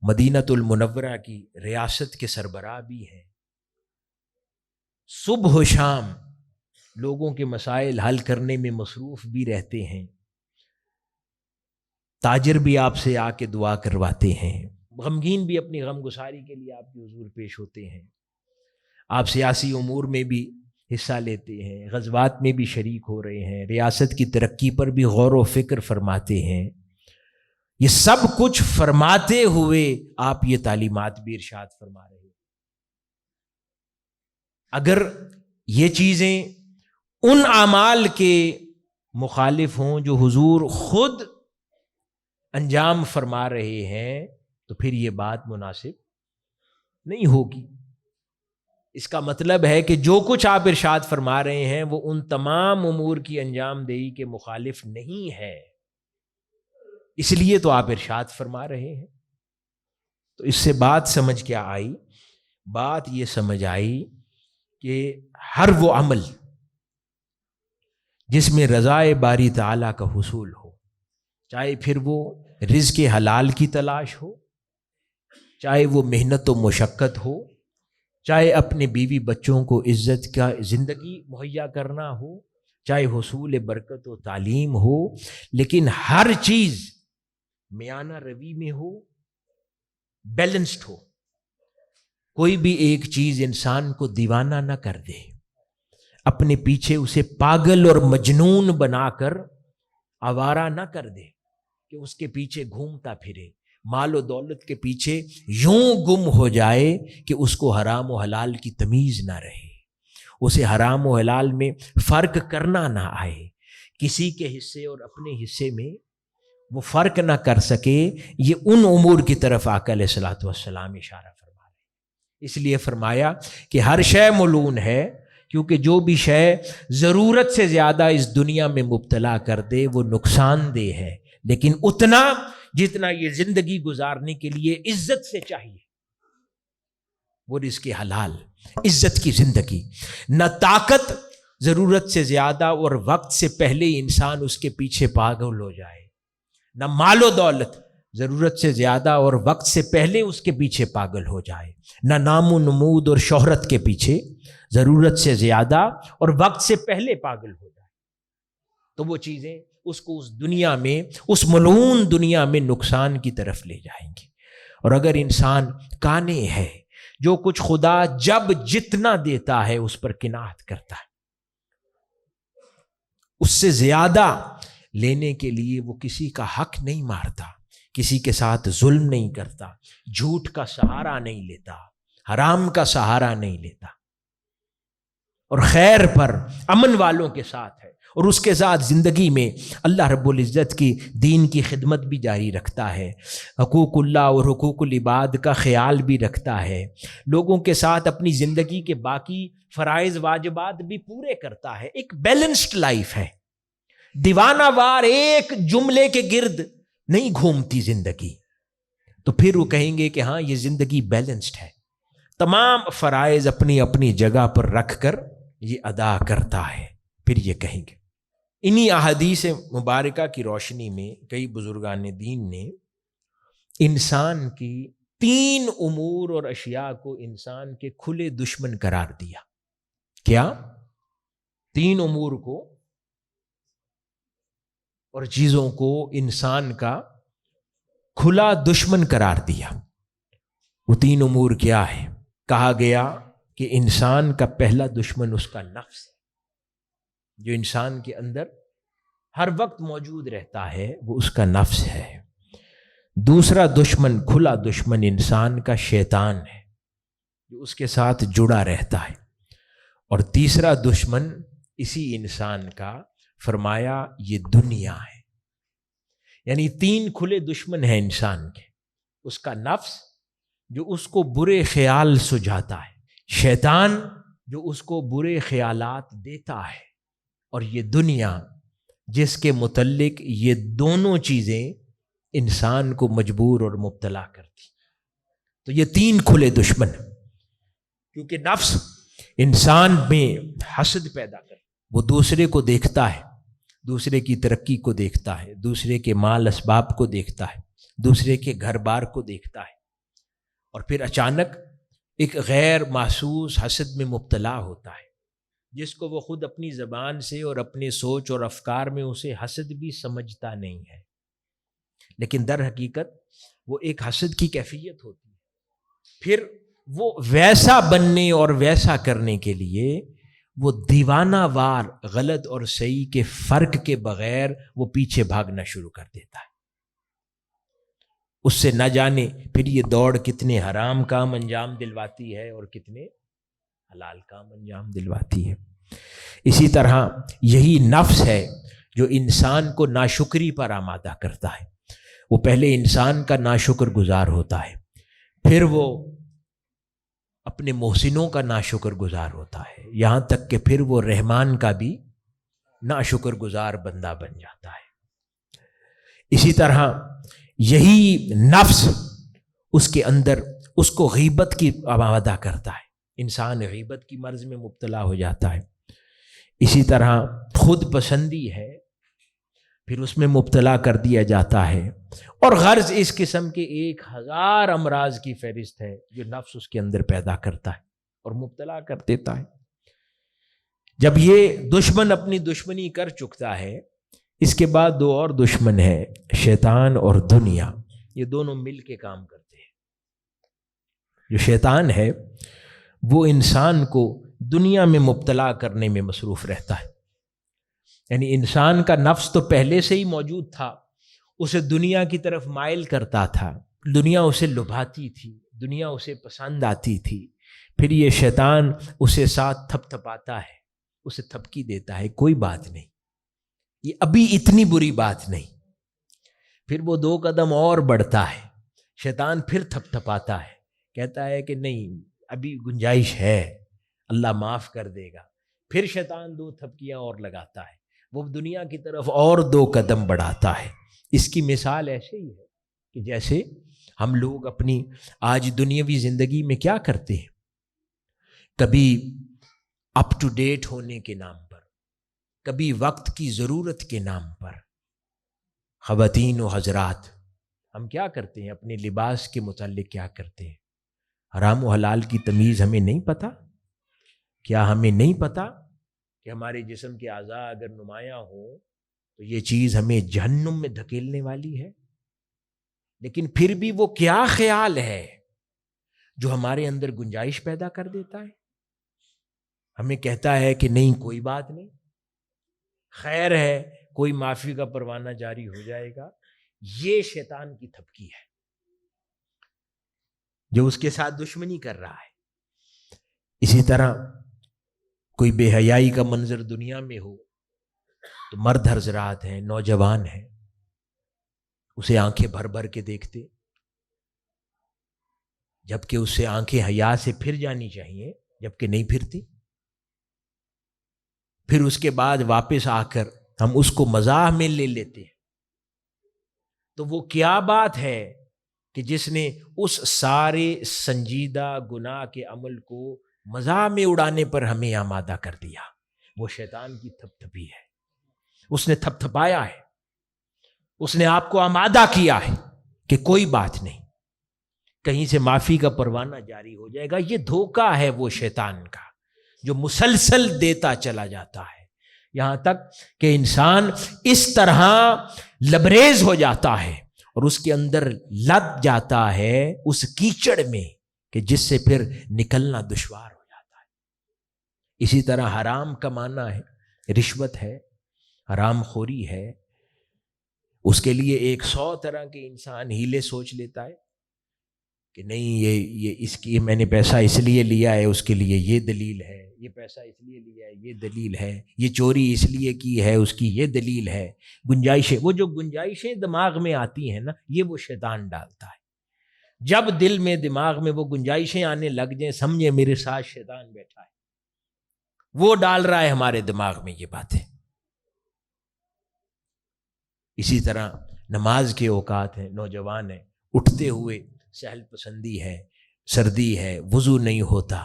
مدینۃ المنورہ کی ریاست کے سربراہ بھی ہیں، صبح و شام لوگوں کے مسائل حل کرنے میں مصروف بھی رہتے ہیں. تاجر بھی آپ سے آ کے دعا کرواتے ہیں، غمگین بھی اپنی غم گساری کے لیے آپ کے حضور پیش ہوتے ہیں. آپ سیاسی امور میں بھی حصہ لیتے ہیں، غزوات میں بھی شریک ہو رہے ہیں، ریاست کی ترقی پر بھی غور و فکر فرماتے ہیں. یہ سب کچھ فرماتے ہوئے آپ یہ تعلیمات بھی ارشاد فرما رہے ہیں. اگر یہ چیزیں ان اعمال کے مخالف ہوں جو حضور خود انجام فرما رہے ہیں تو پھر یہ بات مناسب نہیں ہوگی. اس کا مطلب ہے کہ جو کچھ آپ ارشاد فرما رہے ہیں وہ ان تمام امور کی انجام دہی کے مخالف نہیں ہے، اس لیے تو آپ ارشاد فرما رہے ہیں. تو اس سے بات سمجھ کیا آئی؟ بات یہ سمجھ آئی کہ ہر وہ عمل جس میں رضائے باری تعالیٰ کا حصول ہو، چاہے پھر وہ رزق حلال کی تلاش ہو، چاہے وہ محنت و مشقت ہو، چاہے اپنے بیوی بچوں کو عزت کا زندگی مہیا کرنا ہو، چاہے حصول برکت و تعلیم ہو، لیکن ہر چیز میانہ روی میں ہو، بیلنسڈ ہو. کوئی بھی ایک چیز انسان کو دیوانہ نہ کر دے، اپنے پیچھے اسے پاگل اور مجنون بنا کر آوارہ نہ کر دے کہ اس کے پیچھے گھومتا پھرے، مال و دولت کے پیچھے یوں گم ہو جائے کہ اس کو حرام و حلال کی تمیز نہ رہے، اسے حرام و حلال میں فرق کرنا نہ آئے، کسی کے حصے اور اپنے حصے میں وہ فرق نہ کر سکے. یہ ان امور کی طرف آقا علیہ الصلوۃ والسلام اشارہ فرما رہے ہیں. اس لیے فرمایا کہ ہر شے ملعون ہے، کیونکہ جو بھی شے ضرورت سے زیادہ اس دنیا میں مبتلا کر دے وہ نقصان دہ ہے، لیکن اتنا جتنا یہ زندگی گزارنے کے لیے عزت سے چاہیے وہ رزق حلال، عزت کی زندگی. نہ طاقت ضرورت سے زیادہ اور وقت سے پہلے انسان اس کے پیچھے پاگل ہو جائے، نہ مال و دولت ضرورت سے زیادہ اور وقت سے پہلے اس کے پیچھے پاگل ہو جائے، نہ نام و نمود اور شہرت کے پیچھے ضرورت سے زیادہ اور وقت سے پہلے پاگل ہو جائے. تو وہ چیزیں اس کو اس دنیا میں، اس ملعون دنیا میں نقصان کی طرف لے جائیں گی. اور اگر انسان کانے ہے، جو کچھ خدا جب جتنا دیتا ہے اس پر قناعت کرتا ہے، اس سے زیادہ لینے کے لیے وہ کسی کا حق نہیں مارتا، کسی کے ساتھ ظلم نہیں کرتا، جھوٹ کا سہارا نہیں لیتا، حرام کا سہارا نہیں لیتا، اور خیر پر امن والوں کے ساتھ ہے، اور اس کے ساتھ زندگی میں اللہ رب العزت کی دین کی خدمت بھی جاری رکھتا ہے، حقوق اللہ اور حقوق العباد کا خیال بھی رکھتا ہے، لوگوں کے ساتھ اپنی زندگی کے باقی فرائض واجبات بھی پورے کرتا ہے. ایک بیلنسڈ لائف ہے، دیوانہ وار ایک جملے کے گرد نہیں گھومتی زندگی. تو پھر وہ کہیں گے کہ ہاں یہ زندگی بیلنسڈ ہے، تمام فرائض اپنی اپنی جگہ پر رکھ کر یہ ادا کرتا ہے. پھر یہ کہیں گے. انہی احادیث مبارکہ کی روشنی میں کئی بزرگان دین نے انسان کی 3 امور اور اشیاء کو انسان کے کھلے دشمن قرار دیا. کیا؟ 3 امور کو اور چیزوں کو انسان کا کھلا دشمن قرار دیا. وہ 3 امور کیا ہے؟ کہا گیا کہ انسان کا پہلا دشمن اس کا نفس ہے، جو انسان کے اندر ہر وقت موجود رہتا ہے، وہ اس کا نفس ہے. دوسرا دشمن، کھلا دشمن انسان کا شیطان ہے، جو اس کے ساتھ جڑا رہتا ہے. اور تیسرا دشمن اسی انسان کا، فرمایا یہ دنیا ہے. یعنی 3 کھلے دشمن ہیں انسان کے. اس کا نفس جو اس کو برے خیال سجھاتا ہے، شیطان جو اس کو برے خیالات دیتا ہے، اور یہ دنیا جس کے متعلق یہ دونوں چیزیں انسان کو مجبور اور مبتلا کرتی. تو یہ 3 کھلے دشمن، کیونکہ نفس انسان میں حسد پیدا کرتا، وہ دوسرے کو دیکھتا ہے، دوسرے کی ترقی کو دیکھتا ہے، دوسرے کے مال اسباب کو دیکھتا ہے، دوسرے کے گھر بار کو دیکھتا ہے، اور پھر اچانک ایک غیر محسوس حسد میں مبتلا ہوتا ہے، جس کو وہ خود اپنی زبان سے اور اپنے سوچ اور افکار میں اسے حسد بھی سمجھتا نہیں ہے، لیکن در حقیقت وہ ایک حسد کی کیفیت ہوتی ہے. پھر وہ ویسا بننے اور ویسا کرنے کے لیے وہ دیوانہ وار غلط اور صحیح کے فرق کے بغیر وہ پیچھے بھاگنا شروع کر دیتا ہے. اس سے نہ جانے پھر یہ دوڑ کتنے حرام کام انجام دلواتی ہے اور کتنے حلال کام انجام دلواتی ہے. اسی طرح یہی نفس ہے جو انسان کو ناشکری پر آمادہ کرتا ہے. وہ پہلے انسان کا ناشکر گزار ہوتا ہے، پھر وہ اپنے محسنوں کا ناشکر گزار ہوتا ہے، یہاں تک کہ پھر وہ رحمان کا بھی ناشکر گزار بندہ بن جاتا ہے. اسی طرح یہی نفس اس کے اندر اس کو غیبت کی آمادہ کرتا ہے، انسان غیبت کی مرض میں مبتلا ہو جاتا ہے. اسی طرح خود پسندی ہے، پھر اس میں مبتلا کر دیا جاتا ہے، اور غرض اس قسم کے 1000 امراض کی فہرست ہے جو نفس اس کے اندر پیدا کرتا ہے اور مبتلا کر دیتا ہے. جب یہ دشمن اپنی دشمنی کر چکتا ہے، اس کے بعد دو اور دشمن ہیں، شیطان اور دنیا. یہ دونوں مل کے کام کرتے ہیں. جو شیطان ہے وہ انسان کو دنیا میں مبتلا کرنے میں مصروف رہتا ہے. یعنی انسان کا نفس تو پہلے سے ہی موجود تھا، اسے دنیا کی طرف مائل کرتا تھا، دنیا اسے لبھاتی تھی، دنیا اسے پسند آتی تھی. پھر یہ شیطان اسے ساتھ تھپ تھپاتا ہے، اسے تھپکی دیتا ہے، کوئی بات نہیں، یہ ابھی اتنی بری بات نہیں. پھر وہ دو قدم اور بڑھتا ہے، شیطان پھر تھپ تھپاتا ہے، کہتا ہے کہ نہیں ابھی گنجائش ہے، اللہ معاف کر دے گا. پھر شیطان دو تھپکیاں اور لگاتا ہے، وہ دنیا کی طرف اور دو قدم بڑھاتا ہے. اس کی مثال ایسے ہی ہے کہ جیسے ہم لوگ اپنی آج دنیاوی زندگی میں کیا کرتے ہیں، کبھی اپ ٹو ڈیٹ ہونے کے نام پر، کبھی وقت کی ضرورت کے نام پر. خواتین و حضرات، ہم کیا کرتے ہیں اپنے لباس کے متعلق؟ کیا کرتے ہیں؟ حرام و حلال کی تمیز ہمیں نہیں پتہ؟ کیا ہمیں نہیں پتہ کہ ہمارے جسم کے اعضاء اگر نمایاں ہوں تو یہ چیز ہمیں جہنم میں دھکیلنے والی ہے؟ لیکن پھر بھی وہ کیا خیال ہے جو ہمارے اندر گنجائش پیدا کر دیتا ہے، ہمیں کہتا ہے کہ نہیں کوئی بات نہیں، خیر ہے، کوئی معافی کا پروانہ جاری ہو جائے گا. یہ شیطان کی تھپکی ہے جو اس کے ساتھ دشمنی کر رہا ہے. اسی طرح کوئی بے حیائی کا منظر دنیا میں ہو تو مرد حضرات ہیں، نوجوان ہیں، اسے آنکھیں بھر بھر کے دیکھتے، جبکہ اس سے آنکھیں حیا سے پھر جانی چاہیے، جبکہ نہیں پھرتی. پھر اس کے بعد واپس آ کر ہم اس کو مزاح میں لے لیتے ہیں. تو وہ کیا بات ہے کہ جس نے اس سارے سنجیدہ گناہ کے عمل کو مزاح میں اڑانے پر ہمیں آمادہ کر دیا؟ وہ شیطان کی تھپ تھپی ہے. اس نے تھپ تھپایا ہے، اس نے آپ کو آمادہ کیا ہے کہ کوئی بات نہیں، کہیں سے معافی کا پروانہ جاری ہو جائے گا. یہ دھوکہ ہے وہ شیطان کا جو مسلسل دیتا چلا جاتا ہے، یہاں تک کہ انسان اس طرح لبریز ہو جاتا ہے اور اس کے اندر لگ جاتا ہے اس کیچڑ میں کہ جس سے پھر نکلنا دشوار ہو جاتا ہے. اسی طرح حرام کمانا ہے، رشوت ہے، حرام خوری ہے، اس کے لیے 100 طرح کے انسان ہیلے سوچ لیتا ہے کہ نہیں یہ اس کی میں نے پیسہ اس لیے لیا ہے، اس کے لیے یہ دلیل ہے، یہ پیسہ اس لیے لیا ہے، یہ دلیل ہے، یہ چوری اس لیے کی ہے، اس کی یہ دلیل ہے. گنجائشیں، وہ جو گنجائشیں دماغ میں آتی ہیں نا، یہ وہ شیطان ڈالتا ہے. جب دل میں دماغ میں وہ گنجائشیں آنے لگ جائیں، سمجھے میرے ساتھ شیطان بیٹھا ہے، وہ ڈال رہا ہے ہمارے دماغ میں یہ باتیں. اسی طرح نماز کے اوقات ہیں، نوجوان ہیں، اٹھتے ہوئے سہل پسندی ہے، سردی ہے، وضو نہیں ہوتا،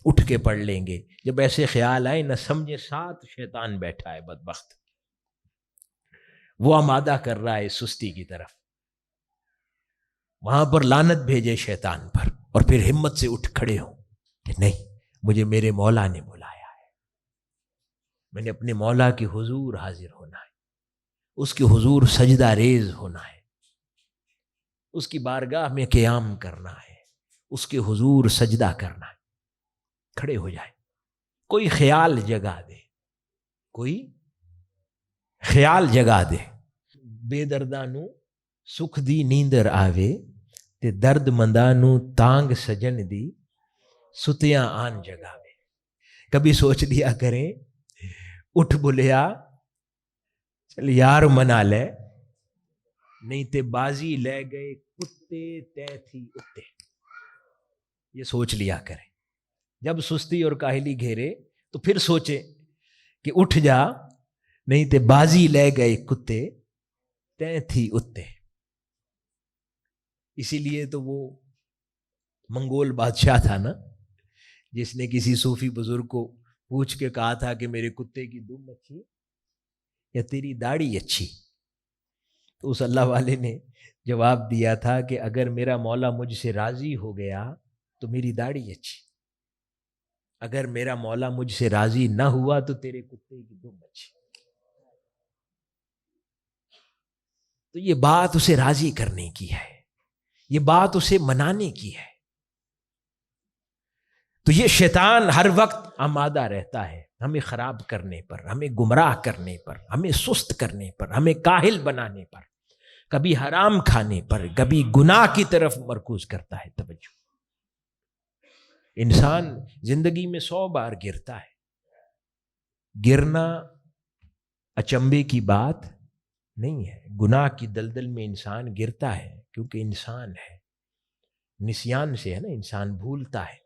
اٹھ کے پڑھ لیں گے. جب ایسے خیال آئے نہ سمجھے ساتھ شیطان بیٹھا ہے بدبخت، وہ آمادہ کر رہا ہے سستی کی طرف. وہاں پر لعنت بھیجے شیطان پر، اور پھر ہمت سے اٹھ کھڑے ہوں کہ نہیں، مجھے میرے مولا نے بلایا ہے، میں نے اپنے مولا کے حضور حاضر ہونا ہے، اس کے حضور سجدہ ریز ہونا ہے، اس کی بارگاہ میں قیام کرنا ہے، اس کے حضور سجدہ کرنا ہے. کھڑے ہو جائے، کوئی خیال جگا دے، کوئی خیال جگا دے. بے دردانو سکھ دی نیندر آوے تے درد مندانو تانگ سجن دی ستیاں آن جگاوے. کبھی سوچ لیا کریں، اٹھ بلیا چل یار منا لے، نہیں تے بازی لے گئے کتے تے تھی اتے. یہ سوچ لیا کریں. جب سستی اور کاہلی گھیرے تو پھر سوچے کہ اٹھ جا، نہیں تے بازی لے گئے کتے تے تھی اتے. اسی لیے تو وہ منگول بادشاہ تھا نا، جس نے کسی صوفی بزرگ کو پوچھ کے کہا تھا کہ میرے کتے کی دم اچھی یا تیری داڑھی اچھی. تو اس اللہ والے نے جواب دیا تھا کہ اگر میرا مولا مجھ سے راضی ہو گیا تو میری داڑھی اچھی، اگر میرا مولا مجھ سے راضی نہ ہوا تو تیرے کتے کی دو بچے. تو یہ بات اسے راضی کرنے کی ہے، یہ بات اسے منانے کی ہے. تو یہ شیطان ہر وقت آمادہ رہتا ہے ہمیں خراب کرنے پر، ہمیں گمراہ کرنے پر، ہمیں سست کرنے پر، ہمیں کاہل بنانے پر، کبھی حرام کھانے پر، کبھی گناہ کی طرف مرکوز کرتا ہے توجہ. انسان زندگی میں 100 بار گرتا ہے، گرنا اچنبے کی بات نہیں ہے. گناہ کی دلدل میں انسان گرتا ہے کیونکہ انسان ہے، نسیان سے ہے نا، انسان بھولتا ہے.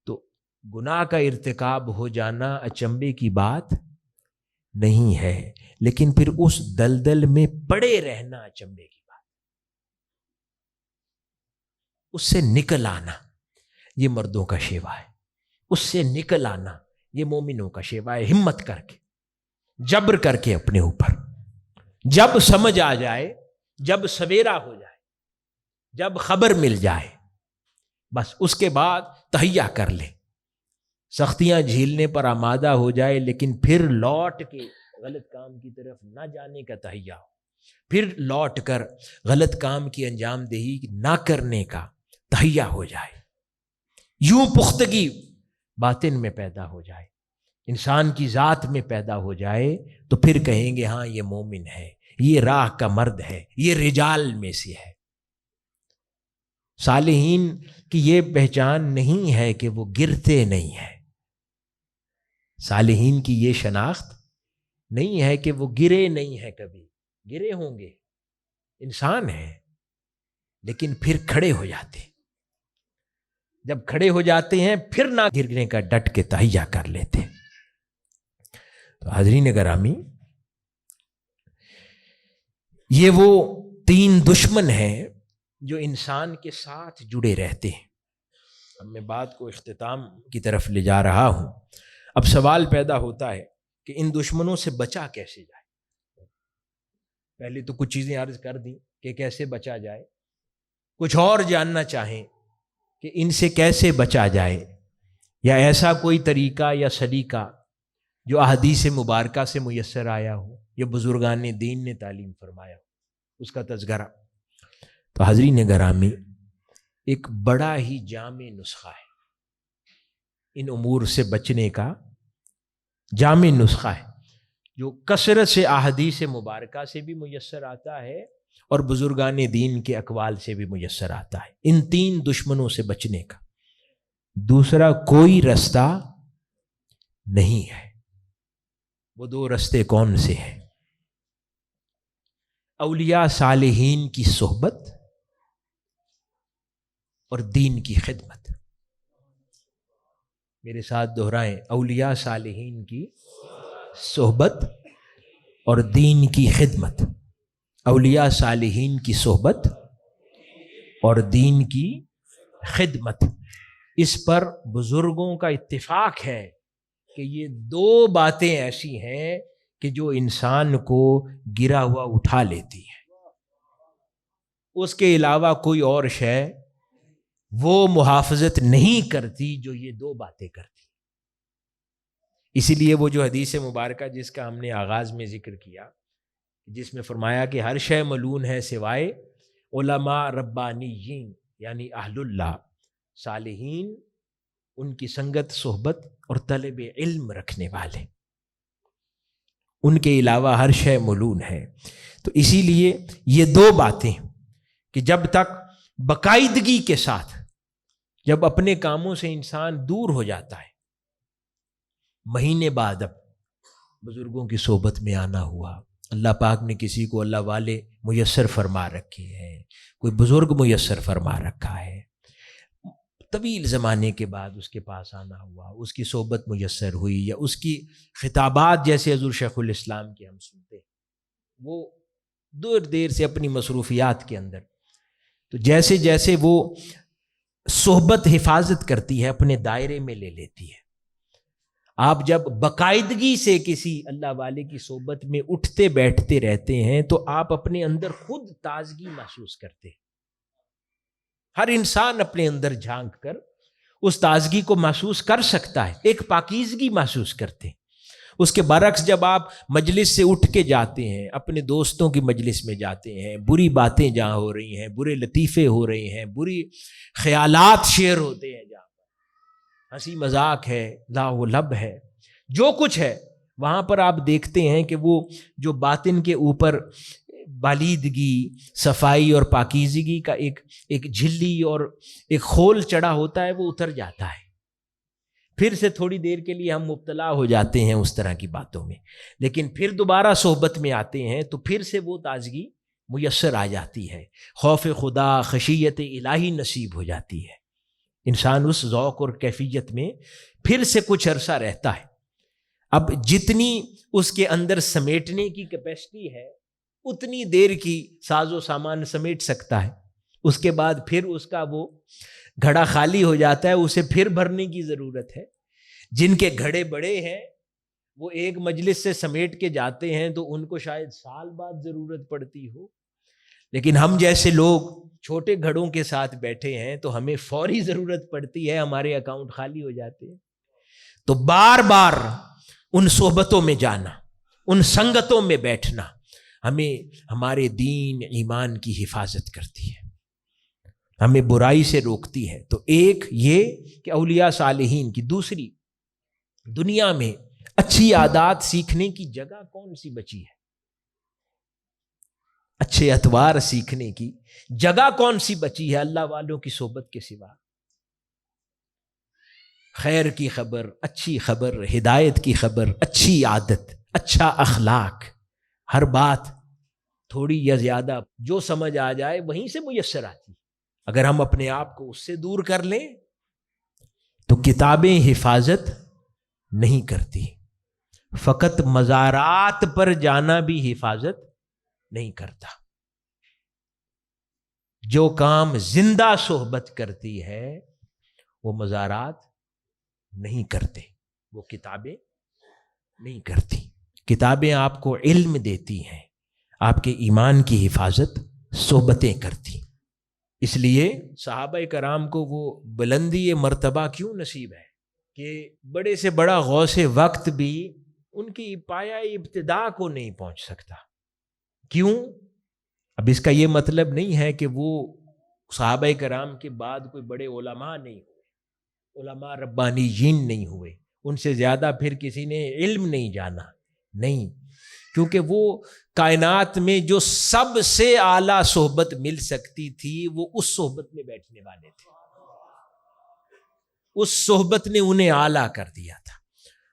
تو گناہ کا ارتکاب ہو جانا اچنبے کی بات نہیں ہے، لیکن پھر اس دلدل میں پڑے رہنا اچنبے کی بات. اس سے نکل آنا یہ مردوں کا شیوا ہے، اس سے نکل آنا یہ مومنوں کا شیوا ہے. ہمت کر کے، جبر کر کے اپنے اوپر، جب سمجھ آ جائے، جب سویرا ہو جائے، جب خبر مل جائے، بس اس کے بعد تہیا کر لے. سختیاں جھیلنے پر آمادہ ہو جائے، لیکن پھر لوٹ کے غلط کام کی طرف نہ جانے کا تہیا ہو، پھر لوٹ کر غلط کام کی انجام دہی نہ کرنے کا تہیا ہو جائے. یوں پختگی باطن میں پیدا ہو جائے، انسان کی ذات میں پیدا ہو جائے، تو پھر کہیں گے ہاں یہ مومن ہے، یہ راہ کا مرد ہے، یہ رجال میں سے ہے. صالحین کی یہ پہچان نہیں ہے کہ وہ گرتے نہیں ہیں، صالحین کی یہ شناخت نہیں ہے کہ وہ گرے نہیں ہیں. کبھی گرے ہوں گے، انسان ہیں، لیکن پھر کھڑے ہو جاتے. جب کھڑے ہو جاتے ہیں پھر نہ گرنے کا ڈٹ کے تہیا کر لیتے. تو حاضرین گرامی، یہ وہ 3 دشمن ہیں جو انسان کے ساتھ جڑے رہتے ہیں. اب میں بات کو اختتام کی طرف لے جا رہا ہوں. اب سوال پیدا ہوتا ہے کہ ان دشمنوں سے بچا کیسے جائے. پہلے تو کچھ چیزیں عرض کر دیں کہ کیسے بچا جائے، کچھ اور جاننا چاہیں کہ ان سے کیسے بچا جائے، یا ایسا کوئی طریقہ یا سلیقہ جو احادیث مبارکہ سے میسر آیا ہو یا بزرگان دین نے تعلیم فرمایا ہو، اس کا تذکرہ. تو حاضرین گرامی، ایک بڑا ہی جامع نسخہ ہے ان امور سے بچنے کا. جامع نسخہ ہے جو کثرت سے احادیث مبارکہ سے بھی میسر آتا ہے اور بزرگان دین کے اقوال سے بھی میسر آتا ہے. ان 3 دشمنوں سے بچنے کا دوسرا کوئی رستہ نہیں ہے. وہ 2 رستے کون سے ہیں؟ اولیاء صالحین کی صحبت اور دین کی خدمت. میرے ساتھ دہرائیں، اولیاء صالحین کی صحبت اور دین کی خدمت. اولیاء صالحین کی صحبت اور دین کی خدمت. اس پر بزرگوں کا اتفاق ہے کہ یہ 2 باتیں ایسی ہیں کہ جو انسان کو گرا ہوا اٹھا لیتی ہیں. اس کے علاوہ کوئی اور شے وہ محافظت نہیں کرتی جو یہ 2 باتیں کرتی. اسی لیے وہ جو حدیث مبارکہ جس کا ہم نے آغاز میں ذکر کیا، جس میں فرمایا کہ ہر شے ملعون ہے سوائے علماء ربانیین، یعنی اہل اللہ، صالحین، ان کی سنگت، صحبت اور طلب علم رکھنے والے، ان کے علاوہ ہر شے ملعون ہے. تو اسی لیے یہ 2 باتیں کہ جب تک باقاعدگی کے ساتھ، جب اپنے کاموں سے انسان دور ہو جاتا ہے، مہینے بعد اب بزرگوں کی صحبت میں آنا ہوا، اللہ پاک نے کسی کو اللہ والے میسر فرما رکھے ہیں، کوئی بزرگ میسر فرما رکھا ہے، طویل زمانے کے بعد اس کے پاس آنا ہوا، اس کی صحبت میسر ہوئی، یا اس کی خطابات جیسے حضور شیخ الاسلام کے ہم سنتے ہیں، وہ دیر سے اپنی مصروفیات کے اندر، تو جیسے جیسے وہ صحبت حفاظت کرتی ہے، اپنے دائرے میں لے لیتی ہے. آپ جب باقاعدگی سے کسی اللہ والے کی صحبت میں اٹھتے بیٹھتے رہتے ہیں تو آپ اپنے اندر خود تازگی محسوس کرتے ہیں. ہر انسان اپنے اندر جھانک کر اس تازگی کو محسوس کر سکتا ہے، ایک پاکیزگی محسوس کرتے ہیں۔ اس کے برعکس جب آپ مجلس سے اٹھ کے جاتے ہیں، اپنے دوستوں کی مجلس میں جاتے ہیں، بری باتیں جہاں ہو رہی ہیں، برے لطیفے ہو رہے ہیں، بری خیالات شیئر ہوتے ہیں، جہاں پر ہنسی مذاق ہے، لاہ و لب ہے، جو کچھ ہے، وہاں پر آپ دیکھتے ہیں کہ وہ جو باطن کے اوپر بالیدگی، صفائی اور پاکیزگی کا ایک جھلی اور ایک خول چڑھا ہوتا ہے، وہ اتر جاتا ہے۔ پھر سے تھوڑی دیر کے لیے ہم مبتلا ہو جاتے ہیں اس طرح کی باتوں میں، لیکن پھر دوبارہ صحبت میں آتے ہیں تو پھر سے وہ تازگی میسر آ جاتی ہے، خوف خدا، خشیت الہی نصیب ہو جاتی ہے۔ انسان اس ذوق اور کیفیت میں پھر سے کچھ عرصہ رہتا ہے۔ اب جتنی اس کے اندر سمیٹنے کی کیپیسٹی ہے اتنی دیر کی ساز و سامان سمیٹ سکتا ہے، اس کے بعد پھر اس کا وہ گھڑا خالی ہو جاتا ہے، اسے پھر بھرنے کی ضرورت ہے۔ جن کے گھڑے بڑے ہیں وہ ایک مجلس سے سمیٹ کے جاتے ہیں تو ان کو شاید سال بعد ضرورت پڑتی ہو، لیکن ہم جیسے لوگ چھوٹے گھڑوں کے ساتھ بیٹھے ہیں تو ہمیں فوری ضرورت پڑتی ہے، ہمارے اکاؤنٹ خالی ہو جاتے ہیں۔ تو بار بار ان صحبتوں میں جانا، ان سنگتوں میں بیٹھنا ہمیں ہمارے دین ایمان کی حفاظت کرتی ہے، ہمیں برائی سے روکتی ہے۔ تو ایک یہ کہ اولیاء صالحین کی، دوسری دنیا میں اچھی عادات سیکھنے کی جگہ کون سی بچی ہے؟ اچھے اطوار سیکھنے کی جگہ کون سی بچی ہے اللہ والوں کی صحبت کے سوا؟ خیر کی خبر، اچھی خبر، ہدایت کی خبر، اچھی عادت، اچھا اخلاق، ہر بات تھوڑی یا زیادہ جو سمجھ آ جائے وہیں سے میسر آتی۔ اگر ہم اپنے آپ کو اس سے دور کر لیں تو کتابیں حفاظت نہیں کرتی، فقط مزارات پر جانا بھی حفاظت نہیں کرتا۔ جو کام زندہ صحبت کرتی ہے وہ مزارات نہیں کرتے، وہ کتابیں نہیں کرتی۔ کتابیں آپ کو علم دیتی ہیں، آپ کے ایمان کی حفاظت صحبتیں کرتی۔ اس لیے صحابہ کرام کو وہ بلندی مرتبہ کیوں نصیب ہے کہ بڑے سے بڑا غوث وقت بھی ان کی پایہ ابتدا کو نہیں پہنچ سکتا۔ کیوں؟ اب اس کا یہ مطلب نہیں ہے کہ وہ صحابہ کرام کے بعد کوئی بڑے علماء نہیں ہوئے، علماء ربانیین نہیں ہوئے، ان سے زیادہ پھر کسی نے علم نہیں جانا، نہیں، کیونکہ وہ کائنات میں جو سب سے اعلیٰ صحبت مل سکتی تھی وہ اس صحبت میں بیٹھنے والے تھے۔ اس صحبت نے انہیں اعلیٰ کر دیا تھا،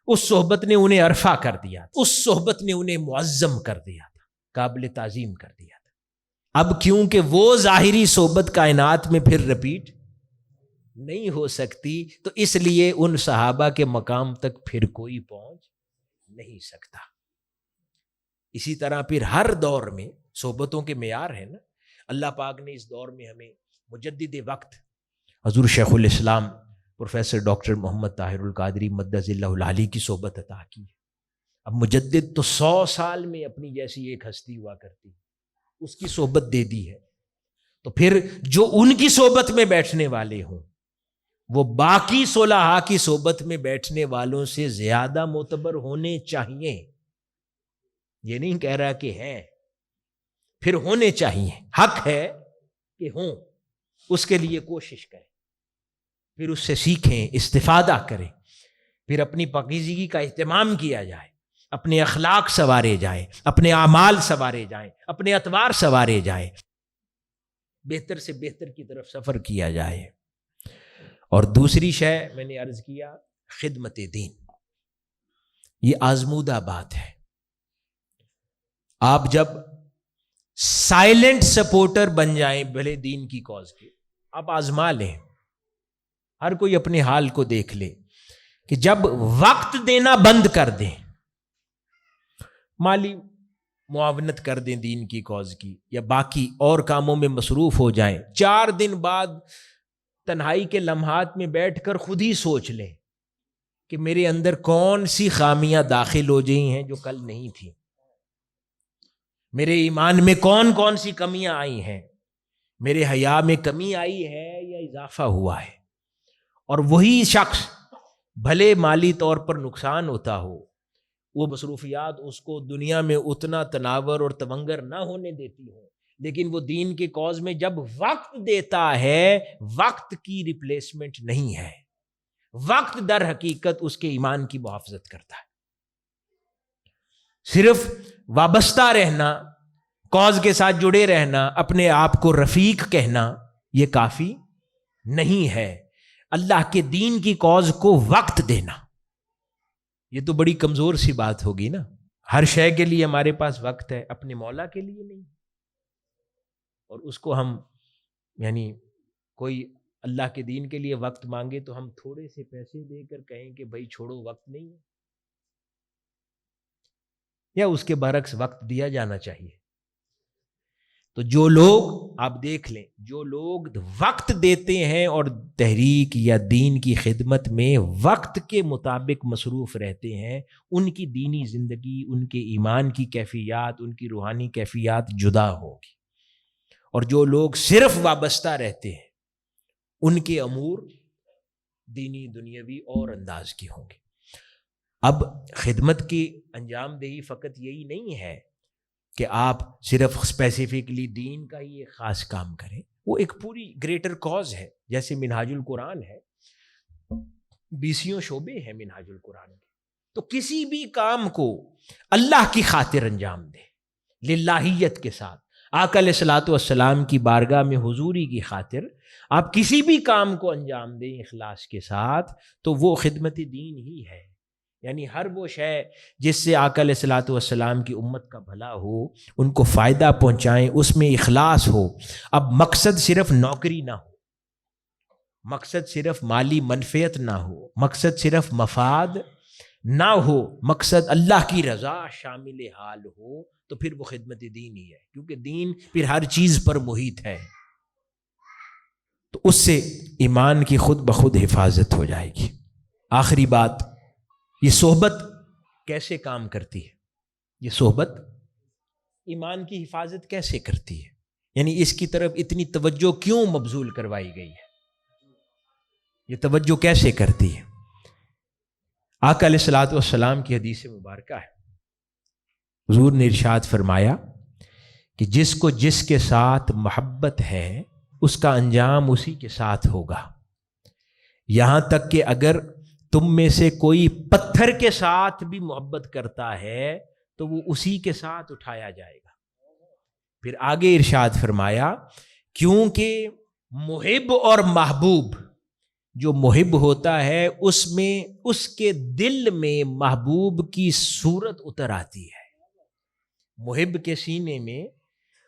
اس صحبت نے انہیں عرفہ کر دیا تھا، اس صحبت نے انہیں معظم کر دیا تھا، قابل تعظیم کر دیا تھا۔ اب کیونکہ وہ ظاہری صحبت کائنات میں پھر رپیٹ نہیں ہو سکتی، تو اس لیے ان صحابہ کے مقام تک پھر کوئی پہنچ نہیں سکتا۔ اسی طرح پھر ہر دور میں صحبتوں کے معیار ہیں نا۔ اللہ پاک نے اس دور میں ہمیں مجدد وقت حضور شیخ الاسلام پروفیسر ڈاکٹر محمد طاہر القادری مدظ اللہ العالی کی صحبت عطا کی ہے۔ اب مجدد تو 100 سال میں اپنی جیسی ایک ہستی ہوا کرتی، اس کی صحبت دے دی ہے، تو پھر جو ان کی صحبت میں بیٹھنے والے ہوں وہ باقی صلحاء کی صحبت میں بیٹھنے والوں سے زیادہ معتبر ہونے چاہیے۔ یہ نہیں کہہ رہا کہ ہیں، پھر ہونے چاہیے، حق ہے کہ ہوں، اس کے لیے کوشش کریں، پھر اس سے سیکھیں، استفادہ کریں، پھر اپنی پاکیزگی کا اہتمام کیا جائے، اپنے اخلاق سنوارے جائیں، اپنے اعمال سنوارے جائیں، اپنے اطوار سنوارے جائیں، بہتر سے بہتر کی طرف سفر کیا جائے۔ اور دوسری شے میں نے عرض کیا، خدمت دین، یہ آزمودہ بات ہے۔ آپ جب سائلنٹ سپورٹر بن جائیں بھلے دین کی کاز کے، آپ آزما لیں، ہر کوئی اپنے حال کو دیکھ لے کہ جب وقت دینا بند کر دیں، مالی معاونت کر دیں دین کی کاز کی یا باقی اور کاموں میں مصروف ہو جائیں، 4 دن بعد تنہائی کے لمحات میں بیٹھ کر خود ہی سوچ لیں کہ میرے اندر کون سی خامیاں داخل ہو گئی ہیں جو کل نہیں تھیں، میرے ایمان میں کون کون سی کمیاں آئی ہیں، میرے حیا میں کمی آئی ہے یا اضافہ ہوا ہے، اور وہی شخص بھلے مالی طور پر نقصان ہوتا ہو، وہ مصروفیات اس کو دنیا میں اتنا تناور اور تمنگر نہ ہونے دیتی ہوں، لیکن وہ دین کے کاز میں جب وقت دیتا ہے، وقت کی ریپلیسمنٹ نہیں ہے، وقت در حقیقت اس کے ایمان کی محافظت کرتا ہے۔ صرف وابستہ رہنا، کاز کے ساتھ جڑے رہنا، اپنے آپ کو رفیق کہنا، یہ کافی نہیں ہے۔ اللہ کے دین کی کاز کو وقت دینا، یہ تو بڑی کمزور سی بات ہوگی نا۔ ہر شے کے لیے ہمارے پاس وقت ہے، اپنے مولا کے لیے نہیں، اور اس کو ہم یعنی کوئی اللہ کے دین کے لیے وقت مانگے تو ہم تھوڑے سے پیسے دے کر کہیں کہ بھائی چھوڑو، وقت نہیں ہے، یا اس کے برعکس وقت دیا جانا چاہیے۔ تو جو لوگ آپ دیکھ لیں، جو لوگ وقت دیتے ہیں اور تحریک یا دین کی خدمت میں وقت کے مطابق مصروف رہتے ہیں، ان کی دینی زندگی، ان کے ایمان کی کیفیات، ان کی روحانی کیفیات جدا ہوگی۔ اور جو لوگ صرف وابستہ رہتے ہیں، ان کے امور دینی دنیاوی اور انداز کی ہوں گے۔ اب خدمت کی انجام دہی فقط یہی نہیں ہے کہ آپ صرف اسپیسیفکلی دین کا ہی ایک خاص کام کریں، وہ ایک پوری گریٹر کاز ہے۔ جیسے منہاج القرآن ہے، 20 شعبے ہیں منہاج القرآن کے، تو کسی بھی کام کو اللہ کی خاطر انجام دیں، للہیت کے ساتھ، آقا علیہ الصلوۃ والسلام کی بارگاہ میں حضوری کی خاطر آپ کسی بھی کام کو انجام دیں اخلاص کے ساتھ، تو وہ خدمت دین ہی ہے۔ یعنی ہر وہ شے جس سے آقا علیہ الصلوۃ والسلام کی امت کا بھلا ہو، ان کو فائدہ پہنچائیں، اس میں اخلاص ہو۔ اب مقصد صرف نوکری نہ ہو، مقصد صرف مالی منفعت نہ ہو، مقصد صرف مفاد نہ ہو، مقصد اللہ کی رضا شامل حال ہو، تو پھر وہ خدمت دین ہی ہے، کیونکہ دین پھر ہر چیز پر محیط ہے۔ تو اس سے ایمان کی خود بخود حفاظت ہو جائے گی۔ آخری بات، یہ صحبت کیسے کام کرتی ہے؟ یہ صحبت ایمان کی حفاظت کیسے کرتی ہے؟ یعنی اس کی طرف اتنی توجہ کیوں مبذول کروائی گئی ہے؟ یہ توجہ کیسے کرتی ہے؟ آقا علیہ الصلوۃ والسلام کی حدیث مبارکہ ہے، حضور نے ارشاد فرمایا کہ جس کو جس کے ساتھ محبت ہے، اس کا انجام اسی کے ساتھ ہوگا، یہاں تک کہ اگر تم میں سے کوئی پتھر کے ساتھ بھی محبت کرتا ہے تو وہ اسی کے ساتھ اٹھایا جائے گا۔ پھر آگے ارشاد فرمایا، کیونکہ محب اور محبوب، جو محب ہوتا ہے اس میں، اس کے دل میں محبوب کی صورت اتر آتی ہے، محب کے سینے میں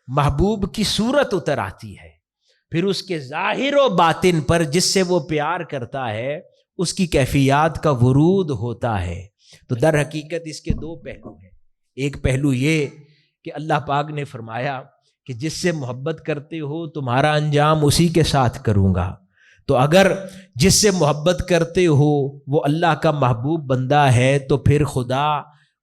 محبوب کی صورت اتر آتی ہے، پھر اس کے ظاہر و باطن پر جس سے وہ پیار کرتا ہے اس کی کیفیات کا ورود ہوتا ہے۔ تو در حقیقت اس کے دو پہلو ہیں۔ ایک پہلو یہ کہ اللہ پاک نے فرمایا کہ جس سے محبت کرتے ہو تمہارا انجام اسی کے ساتھ کروں گا، تو اگر جس سے محبت کرتے ہو وہ اللہ کا محبوب بندہ ہے تو پھر خدا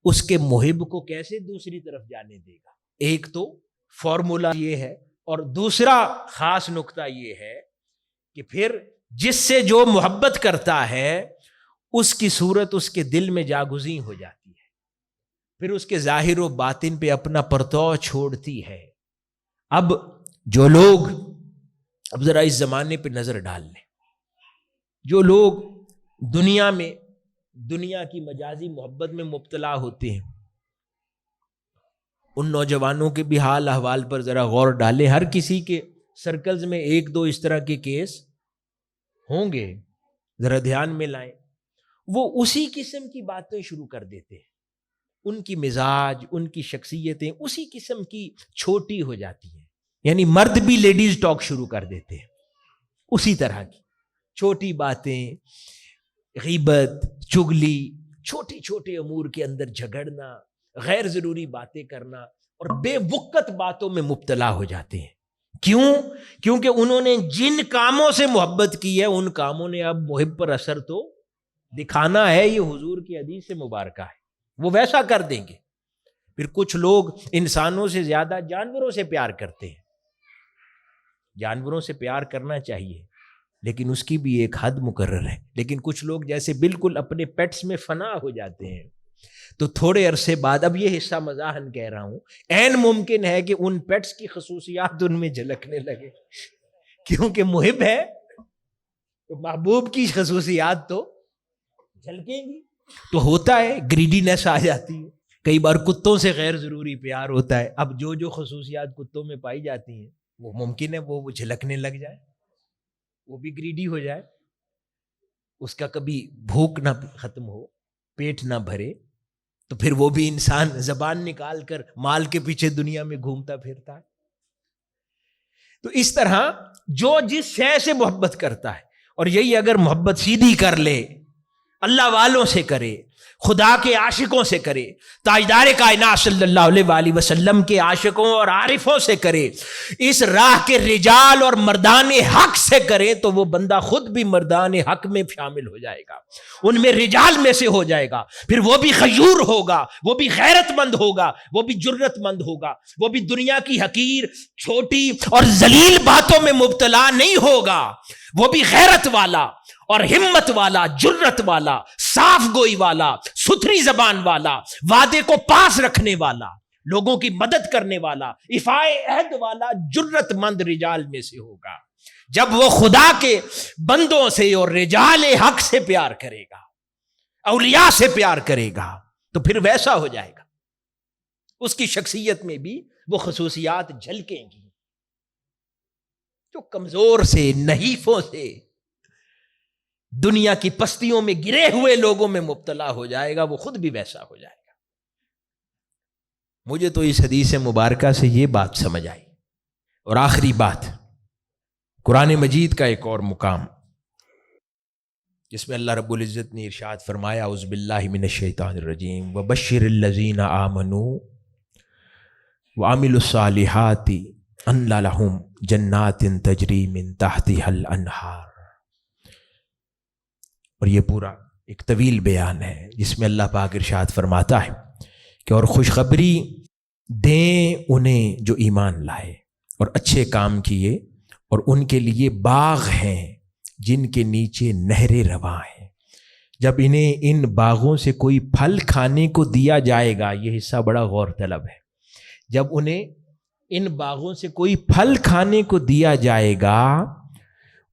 اس کے محب کو کیسے دوسری طرف جانے دے گا؟ ایک تو فارمولا یہ ہے، اور دوسرا خاص نقطہ یہ ہے کہ پھر جس سے جو محبت کرتا ہے اس کی صورت اس کے دل میں جاگزیں ہو جاتی ہے، پھر اس کے ظاہر و باطن پہ اپنا پرتو چھوڑتی ہے۔ اب جو لوگ، اب ذرا اس زمانے پہ نظر ڈال لیں، جو لوگ دنیا میں، دنیا کی مجازی محبت میں مبتلا ہوتے ہیں، ان نوجوانوں کے بھی حال احوال پر ذرا غور ڈالیں۔ ہر کسی کے سرکلز میں ایک دو اس طرح کے کیس ہوں گے، ذرا دھیان میں لائیں۔ وہ اسی قسم کی باتیں شروع کر دیتے ہیں، ان کی مزاج، ان کی شخصیتیں اسی قسم کی چھوٹی ہو جاتی ہیں، یعنی مرد بھی لیڈیز ٹاک شروع کر دیتے ہیں، اسی طرح کی چھوٹی باتیں، غیبت، چغلی، چھوٹے چھوٹے امور کے اندر جھگڑنا، غیر ضروری باتیں کرنا، اور بے وقت باتوں میں مبتلا ہو جاتے ہیں۔ کیوں؟ کیونکہ انہوں نے جن کاموں سے محبت کی ہے ان کاموں نے اب محب پر اثر تو دکھانا ہے۔ یہ حضور کی حدیث سے مبارکہ ہے، وہ ویسا کر دیں گے۔ پھر کچھ لوگ انسانوں سے زیادہ جانوروں سے پیار کرتے ہیں۔ جانوروں سے پیار کرنا چاہیے، لیکن اس کی بھی ایک حد مقرر ہے. لیکن کچھ لوگ جیسے بالکل اپنے پیٹس میں فنا ہو جاتے ہیں تو تھوڑے عرصے بعد، اب یہ حصہ مزاحن کہہ رہا ہوں، عین ممکن ہے کہ ان پیٹس کی خصوصیات ان میں جھلکنے لگے، کیونکہ محب ہے تو محبوب کی خصوصیات تو جھلکیں گی. تو ہوتا ہے گریڈینس آ جاتی ہے. کئی بار کتوں سے غیر ضروری پیار ہوتا ہے. اب جو خصوصیات کتوں میں پائی جاتی ہیں وہ ممکن ہے وہ جھلکنے لگ جائے، وہ بھی گریڈی ہو جائے، اس کا کبھی بھوک نہ ختم ہو، پیٹ نہ بھرے، تو پھر وہ بھی انسان زبان نکال کر مال کے پیچھے دنیا میں گھومتا پھرتا ہے. تو اس طرح جو جس شے سے محبت کرتا ہے، اور یہی اگر محبت سیدھی کر لے، اللہ والوں سے کرے، خدا کے عاشقوں سے کرے، تاجدار کائنات صلی اللہ علیہ وآلہ وسلم کے عاشقوں اور عارفوں سے کرے، اس راہ کے رجال اور مردان حق سے کرے، تو وہ بندہ خود بھی مردان حق میں شامل ہو جائے گا، ان میں رجال میں سے ہو جائے گا. پھر وہ بھی خیور ہوگا، وہ بھی غیرت مند ہوگا، وہ بھی جرت مند ہوگا، وہ بھی دنیا کی حقیر، چھوٹی اور ذلیل باتوں میں مبتلا نہیں ہوگا، وہ بھی غیرت والا اور ہمت والا، جرت والا، صاف گوئی والا، ستھری زبان والا، وعدے کو پاس رکھنے والا، لوگوں کی مدد کرنے والا، ایفائے عہد والا، جرت مند رجال میں سے ہوگا. جب وہ خدا کے بندوں سے اور رجال حق سے پیار کرے گا، اولیاء سے پیار کرے گا، تو پھر ویسا ہو جائے گا. اس کی شخصیت میں بھی وہ خصوصیات جھلکیں گی. جو کمزور سے، نحیفوں سے، دنیا کی پستیوں میں گرے ہوئے لوگوں میں مبتلا ہو جائے گا، وہ خود بھی ویسا ہو جائے گا. مجھے تو اس حدیث مبارکہ سے یہ بات سمجھ آئی. اور آخری بات، قرآن مجید کا ایک اور مقام جس میں اللہ رب العزت نے ارشاد فرمایا، اعوذ باللہ من الشیطان الرجیم، وبشر الذین آمنوا وعملوا الصالحات ان لہم جنات تجری من تحتها الانہار. اور یہ پورا ایک طویل بیان ہے جس میں اللہ پاک ارشاد فرماتا ہے کہ اور خوشخبری دیں انہیں جو ایمان لائے اور اچھے کام کیے، اور ان کے لیے باغ ہیں جن کے نیچے نہریں رواں ہیں. جب انہیں ان باغوں سے کوئی پھل کھانے کو دیا جائے گا، یہ حصہ بڑا غور طلب ہے، جب انہیں ان باغوں سے کوئی پھل کھانے کو دیا جائے گا،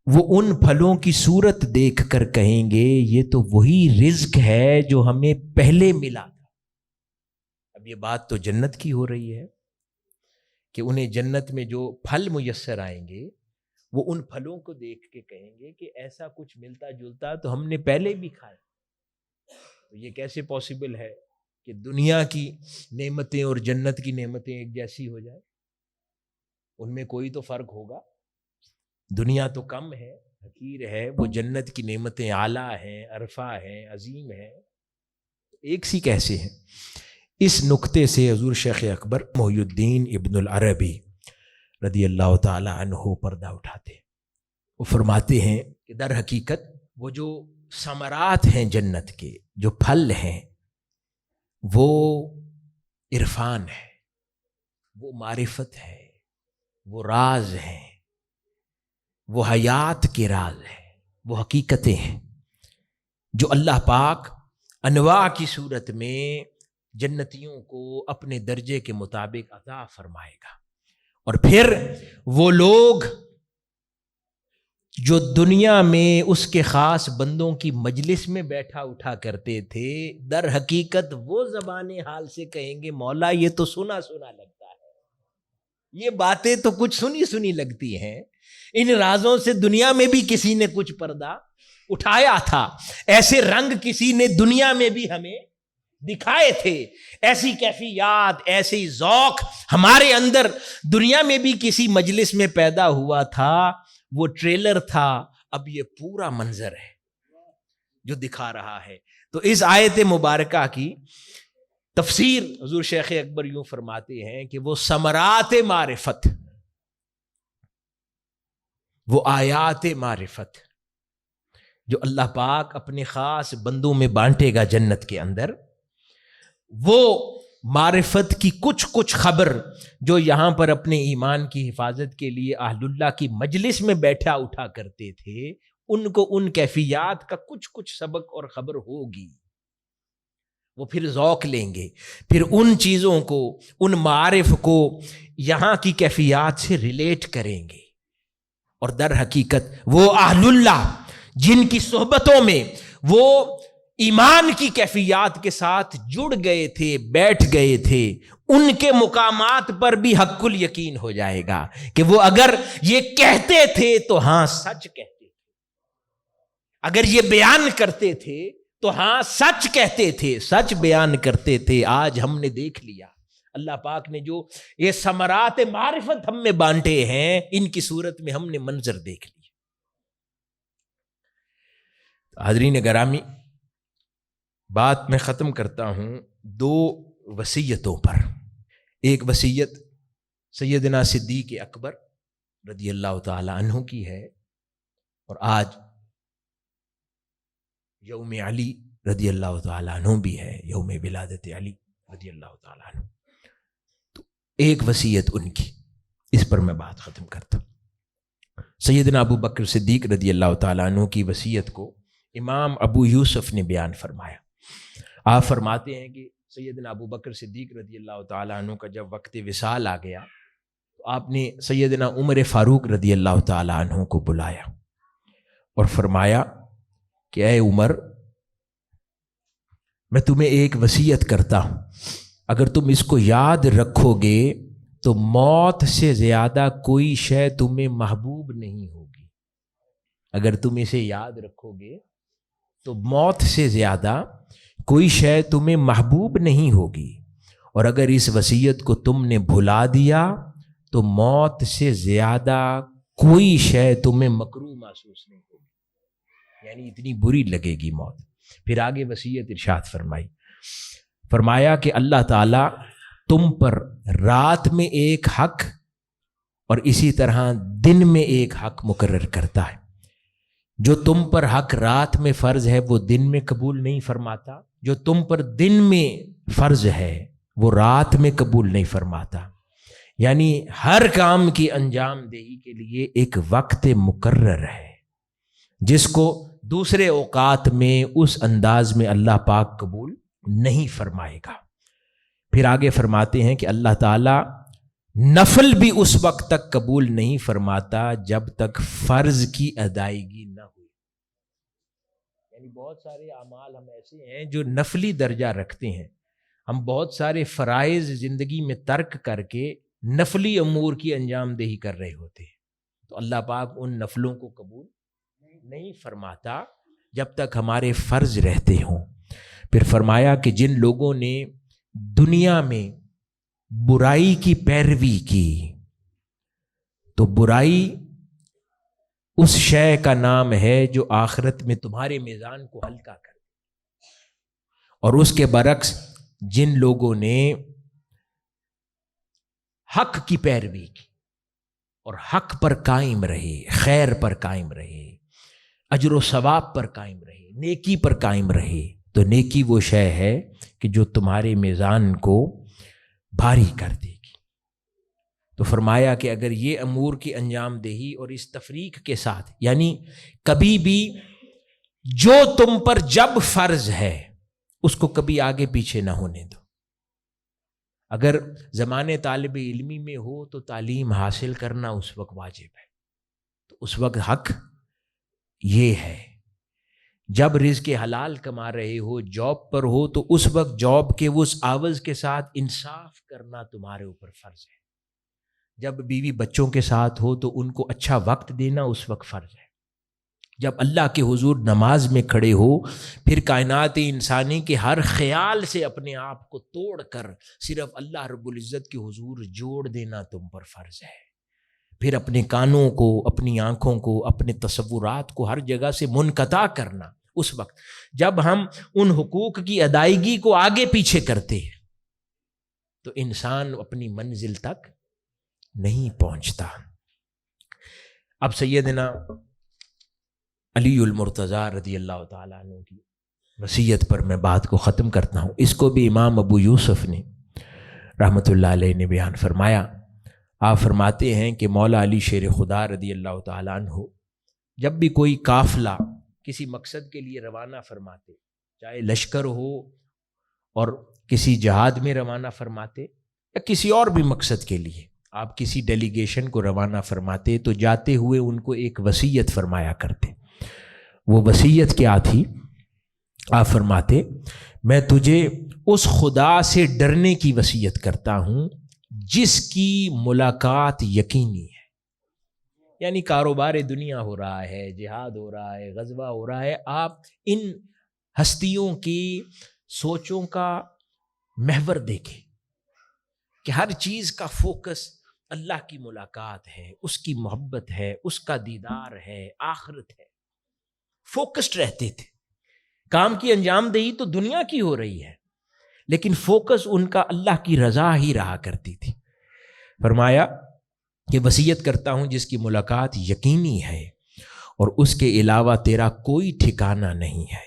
وہ ان پھلوں کی صورت دیکھ کر کہیں گے یہ تو وہی رزق ہے جو ہمیں پہلے ملا تھا. اب یہ بات تو جنت کی ہو رہی ہے کہ انہیں جنت میں جو پھل میسر آئیں گے وہ ان پھلوں کو دیکھ کے کہیں گے کہ ایسا کچھ ملتا جلتا تو ہم نے پہلے بھی کھایا. تو یہ کیسے پاسبل ہے کہ دنیا کی نعمتیں اور جنت کی نعمتیں ایک جیسی ہو جائے؟ ان میں کوئی تو فرق ہوگا. دنیا تو کم ہے، حقیر ہے، وہ جنت کی نعمتیں اعلیٰ ہیں، عرفہ ہیں، عظیم ہیں. ایک سی کیسے ہیں؟ اس نقطے سے حضور شیخ اکبر محی الدین ابن العربی رضی اللہ تعالی عنہ پردہ اٹھاتے. وہ فرماتے ہیں کہ در حقیقت وہ جو ثمرات ہیں جنت کے، جو پھل ہیں، وہ عرفان ہے، وہ معرفت ہے، وہ راز ہیں، وہ حیات کے راز ہیں، وہ حقیقتیں ہیں جو اللہ پاک انواع کی صورت میں جنتیوں کو اپنے درجے کے مطابق عطا فرمائے گا. اور پھر وہ لوگ جو دنیا میں اس کے خاص بندوں کی مجلس میں بیٹھا اٹھا کرتے تھے، در حقیقت وہ زبان حال سے کہیں گے مولا یہ تو سنا سنا لگتا ہے، یہ باتیں تو کچھ سنی سنی لگتی ہیں، ان رازوں سے دنیا میں بھی کسی نے کچھ پردہ اٹھایا تھا، ایسے رنگ کسی نے دنیا میں بھی ہمیں دکھائے تھے، ایسی کیفیات، ایسی ذوق ہمارے اندر دنیا میں بھی کسی مجلس میں پیدا ہوا تھا. وہ ٹریلر تھا، اب یہ پورا منظر ہے جو دکھا رہا ہے. تو اس آیت مبارکہ کی تفسیر حضور شیخ اکبر یوں فرماتے ہیں کہ وہ ثمرات معرفت، وہ آیات معرفت جو اللہ پاک اپنے خاص بندوں میں بانٹے گا جنت کے اندر، وہ معرفت کی کچھ خبر جو یہاں پر اپنے ایمان کی حفاظت کے لیے اہل اللہ کی مجلس میں بیٹھا اٹھا کرتے تھے، ان کو ان کیفیات کا کچھ سبق اور خبر ہوگی، وہ پھر ذوق لیں گے، پھر ان چیزوں کو، ان معارف کو یہاں کی کیفیات سے ریلیٹ کریں گے، اور در حقیقت وہ اہل اللہ جن کی صحبتوں میں وہ ایمان کی کیفیات کے ساتھ جڑ گئے تھے، بیٹھ گئے تھے، ان کے مقامات پر بھی حق الیقین ہو جائے گا کہ وہ اگر یہ کہتے تھے تو ہاں سچ کہتے تھے، اگر یہ بیان کرتے تھے تو ہاں سچ کہتے تھے، سچ بیان کرتے تھے۔ آج ہم نے دیکھ لیا اللہ پاک نے جو یہ ثمرات معرفت ہم میں بانٹے ہیں، ان کی صورت میں ہم نے منظر دیکھ لیا۔ حاضرین گرامی، بات میں ختم کرتا ہوں دو وصیتوں پر۔ ایک وصیت سیدنا صدیق اکبر رضی اللہ تعالی عنہ کی ہے، اور آج یوم علی رضی اللہ تعالی عنہ بھی ہے، یوم ولادت علی رضی اللہ تعالی عنہ۔ تو ایک وصیت ان کی، اس پر میں بات ختم کرتا ہوں۔ سیدنا ابو بکر صدیق رضی اللہ تعالی عنہ کی وصیت کو امام ابو یوسف نے بیان فرمایا۔ آپ فرماتے ہیں کہ سیدنا ابو بکر صدیق رضی اللہ تعالیٰ عنہ کا جب وقت وصال آ گیا تو آپ نے سیدنا عمر فاروق رضی اللہ تعالیٰ عنہ کو بلایا اور فرمایا کہ اے عمر، میں تمہیں ایک وصیت کرتا ہوں، اگر تم اس کو یاد رکھو گے تو موت سے زیادہ کوئی شے تمہیں محبوب نہیں ہوگی۔ اگر تم اسے یاد رکھو گے تو موت سے زیادہ کوئی شے تمہیں محبوب نہیں ہوگی، اور اگر اس وصیت کو تم نے بھلا دیا تو موت سے زیادہ کوئی شے تمہیں مکروہ محسوس نہیں ہوگی، یعنی اتنی بری لگے گی موت۔ پھر آگے وصیت ارشاد فرمایا کہ اللہ تعالیٰ تم پر رات میں ایک حق اور اسی طرح دن میں ایک حق مقرر کرتا ہے۔ جو تم پر حق رات میں فرض ہے وہ دن میں قبول نہیں فرماتا، جو تم پر دن میں فرض ہے وہ رات میں قبول نہیں فرماتا۔ یعنی ہر کام کی انجام دہی کے لیے ایک وقت مقرر ہے، جس کو دوسرے اوقات میں اس انداز میں اللہ پاک قبول نہیں فرمائے گا۔ پھر آگے فرماتے ہیں کہ اللہ تعالیٰ نفل بھی اس وقت تک قبول نہیں فرماتا جب تک فرض کی ادائیگی نہ ہوئی۔ یعنی بہت سارے اعمال ہم ایسے ہیں جو نفلی درجہ رکھتے ہیں، ہم بہت سارے فرائض زندگی میں ترک کر کے نفلی امور کی انجام دہی کر رہے ہوتے ہیں، تو اللہ پاک ان نفلوں کو قبول نہیں فرماتا جب تک ہمارے فرض رہتے ہوں۔ پھر فرمایا کہ جن لوگوں نے دنیا میں برائی کی پیروی کی تو برائی اس شے کا نام ہے جو آخرت میں تمہارے میزان کو ہلکا کر دے، اور اس کے برعکس جن لوگوں نے حق کی پیروی کی اور حق پر قائم رہے، خیر پر قائم رہے، اجر و ثواب پر قائم رہے، نیکی پر قائم رہے، تو نیکی وہ شے ہے کہ جو تمہارے میزان کو بھاری کر دے گی۔ تو فرمایا کہ اگر یہ امور کی انجام دہی اور اس تفریق کے ساتھ، یعنی کبھی بھی جو تم پر جب فرض ہے اس کو کبھی آگے پیچھے نہ ہونے دو۔ اگر زمانے طالب علمی میں ہو تو تعلیم حاصل کرنا اس وقت واجب ہے، تو اس وقت حق یہ ہے۔ جب رزق حلال کما رہے ہو، جاب پر ہو، تو اس وقت جاب کے اس آوز کے ساتھ انصاف کرنا تمہارے اوپر فرض ہے۔ جب بیوی بچوں کے ساتھ ہو تو ان کو اچھا وقت دینا اس وقت فرض ہے۔ جب اللہ کے حضور نماز میں کھڑے ہو، پھر کائنات انسانی کے ہر خیال سے اپنے آپ کو توڑ کر صرف اللہ رب العزت کے حضور جوڑ دینا تم پر فرض ہے۔ پھر اپنے کانوں کو، اپنی آنکھوں کو، اپنے تصورات کو ہر جگہ سے منقطع کرنا اس وقت جب ہم ان حقوق کی ادائیگی کو آگے پیچھے کرتے ہیں تو انسان اپنی منزل تک نہیں پہنچتا۔ اب سیدنا علی المرتضیٰ رضی اللہ تعالیٰ عنہ کی وصیت پر میں بات کو ختم کرتا ہوں۔ اس کو بھی امام ابو یوسف نے رحمۃ اللہ علیہ نے بیان فرمایا، آپ فرماتے ہیں کہ مولا علی شیر خدا رضی اللہ تعالیٰ عنہ جب بھی کوئی قافلہ کسی مقصد کے لیے روانہ فرماتے، چاہے لشکر ہو اور کسی جہاد میں روانہ فرماتے یا کسی اور بھی مقصد کے لیے آپ کسی ڈیلیگیشن کو روانہ فرماتے، تو جاتے ہوئے ان کو ایک وصیت فرمایا کرتے۔ وہ وصیت کیا تھی؟ آپ فرماتے، میں تجھے اس خدا سے ڈرنے کی وصیت کرتا ہوں جس کی ملاقات یقینی ہے۔ یعنی کاروبار دنیا ہو رہا ہے، جہاد ہو رہا ہے، غزوہ ہو رہا ہے، آپ ان ہستیوں کی سوچوں کا محور دیکھیں کہ ہر چیز کا فوکس اللہ کی ملاقات ہے، اس کی محبت ہے، اس کا دیدار ہے، آخرت ہے۔ فوکسڈ رہتے تھے، کام کی انجام دہی تو دنیا کی ہو رہی ہے لیکن فوکس ان کا اللہ کی رضا ہی رہا کرتی تھی۔ فرمایا کہ وصیت کرتا ہوں جس کی ملاقات یقینی ہے اور اس کے علاوہ تیرا کوئی ٹھکانہ نہیں ہے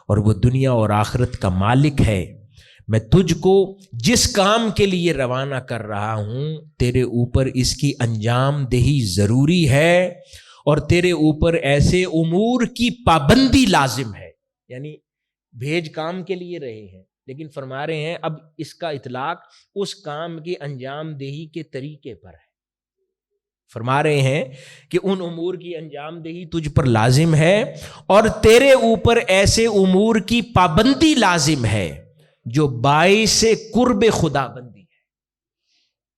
اور وہ دنیا اور آخرت کا مالک ہے، میں تجھ کو جس کام کے لیے روانہ کر رہا ہوں تیرے اوپر اس کی انجام دہی ضروری ہے اور تیرے اوپر ایسے امور کی پابندی لازم ہے۔ یعنی بھیج کام کے لیے رہے ہیں لیکن فرما رہے ہیں اب اس کا اطلاق اس کام کی انجام دہی کے طریقے پر ہے۔ فرما رہے ہیں کہ ان امور کی انجام دہی تجھ پر لازم ہے اور تیرے اوپر ایسے امور کی پابندی لازم ہے جو باعث قرب خدا بندی ہے۔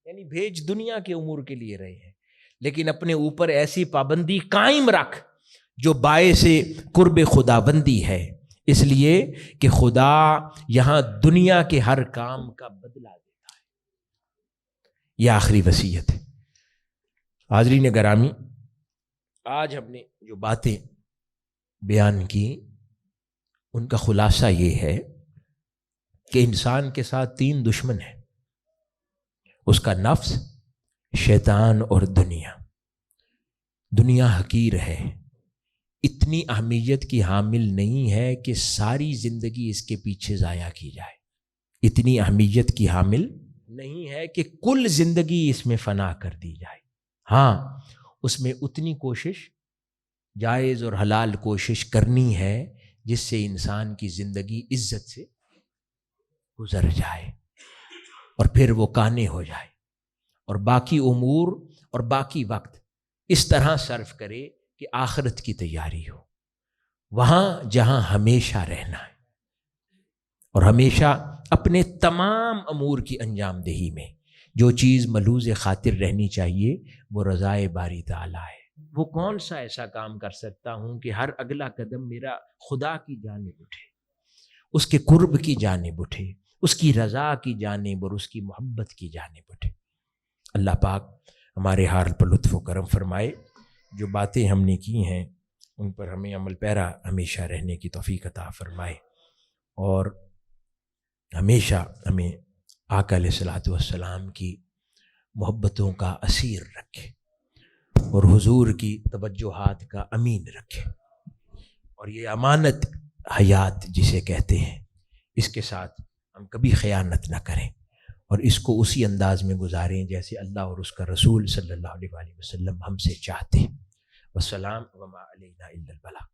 یعنی بھیج دنیا کے امور کے لیے رہے ہیں لیکن اپنے اوپر ایسی پابندی قائم رکھ جو باعث قرب خدا بندی ہے، اس لیے کہ خدا یہاں دنیا کے ہر کام کا بدلہ دیتا ہے۔ یہ آخری وصیت ہے۔ حاضرین گرامی، آج ہم نے جو باتیں بیان کی ان کا خلاصہ یہ ہے کہ انسان کے ساتھ 3 دشمن ہیں، اس کا نفس، شیطان اور دنیا۔ دنیا حقیر ہے، اتنی اہمیت کی حامل نہیں ہے کہ ساری زندگی اس کے پیچھے ضائع کی جائے، اتنی اہمیت کی حامل نہیں ہے کہ کل زندگی اس میں فنا کر دی جائے۔ ہاں، اس میں اتنی کوشش، جائز اور حلال کوشش کرنی ہے جس سے انسان کی زندگی عزت سے گزر جائے اور پھر وہ کانے ہو جائے اور باقی امور اور باقی وقت اس طرح صرف کرے کہ آخرت کی تیاری ہو، وہاں جہاں ہمیشہ رہنا ہے اور ہمیشہ اپنے تمام امور کی انجام دہی میں جو چیز ملوز خاطر رہنی چاہیے وہ رضائے باری تعالیٰ ہے۔ وہ کون سا ایسا کام کر سکتا ہوں کہ ہر اگلا قدم میرا خدا کی جانب اٹھے، اس کے قرب کی جانب اٹھے، اس کی رضا کی جانب اور اس کی محبت کی جانب اٹھے۔ اللہ پاک ہمارے حال پر لطف و کرم فرمائے، جو باتیں ہم نے کی ہیں ان پر ہمیں عمل پیرا ہمیشہ رہنے کی توفیق عطا فرمائے اور ہمیشہ ہمیں آقا علیہ الصلوۃ والسلام کی محبتوں کا اسیر رکھے اور حضور کی توجہات کا امین رکھے اور یہ امانت حیات جسے کہتے ہیں اس کے ساتھ ہم کبھی خیانت نہ کریں اور اس کو اسی انداز میں گزاریں جیسے اللہ اور اس کا رسول صلی اللہ علیہ وآلہ وسلم ہم سے چاہتے ہیں۔ والسلام وما علینا الا البلاغ۔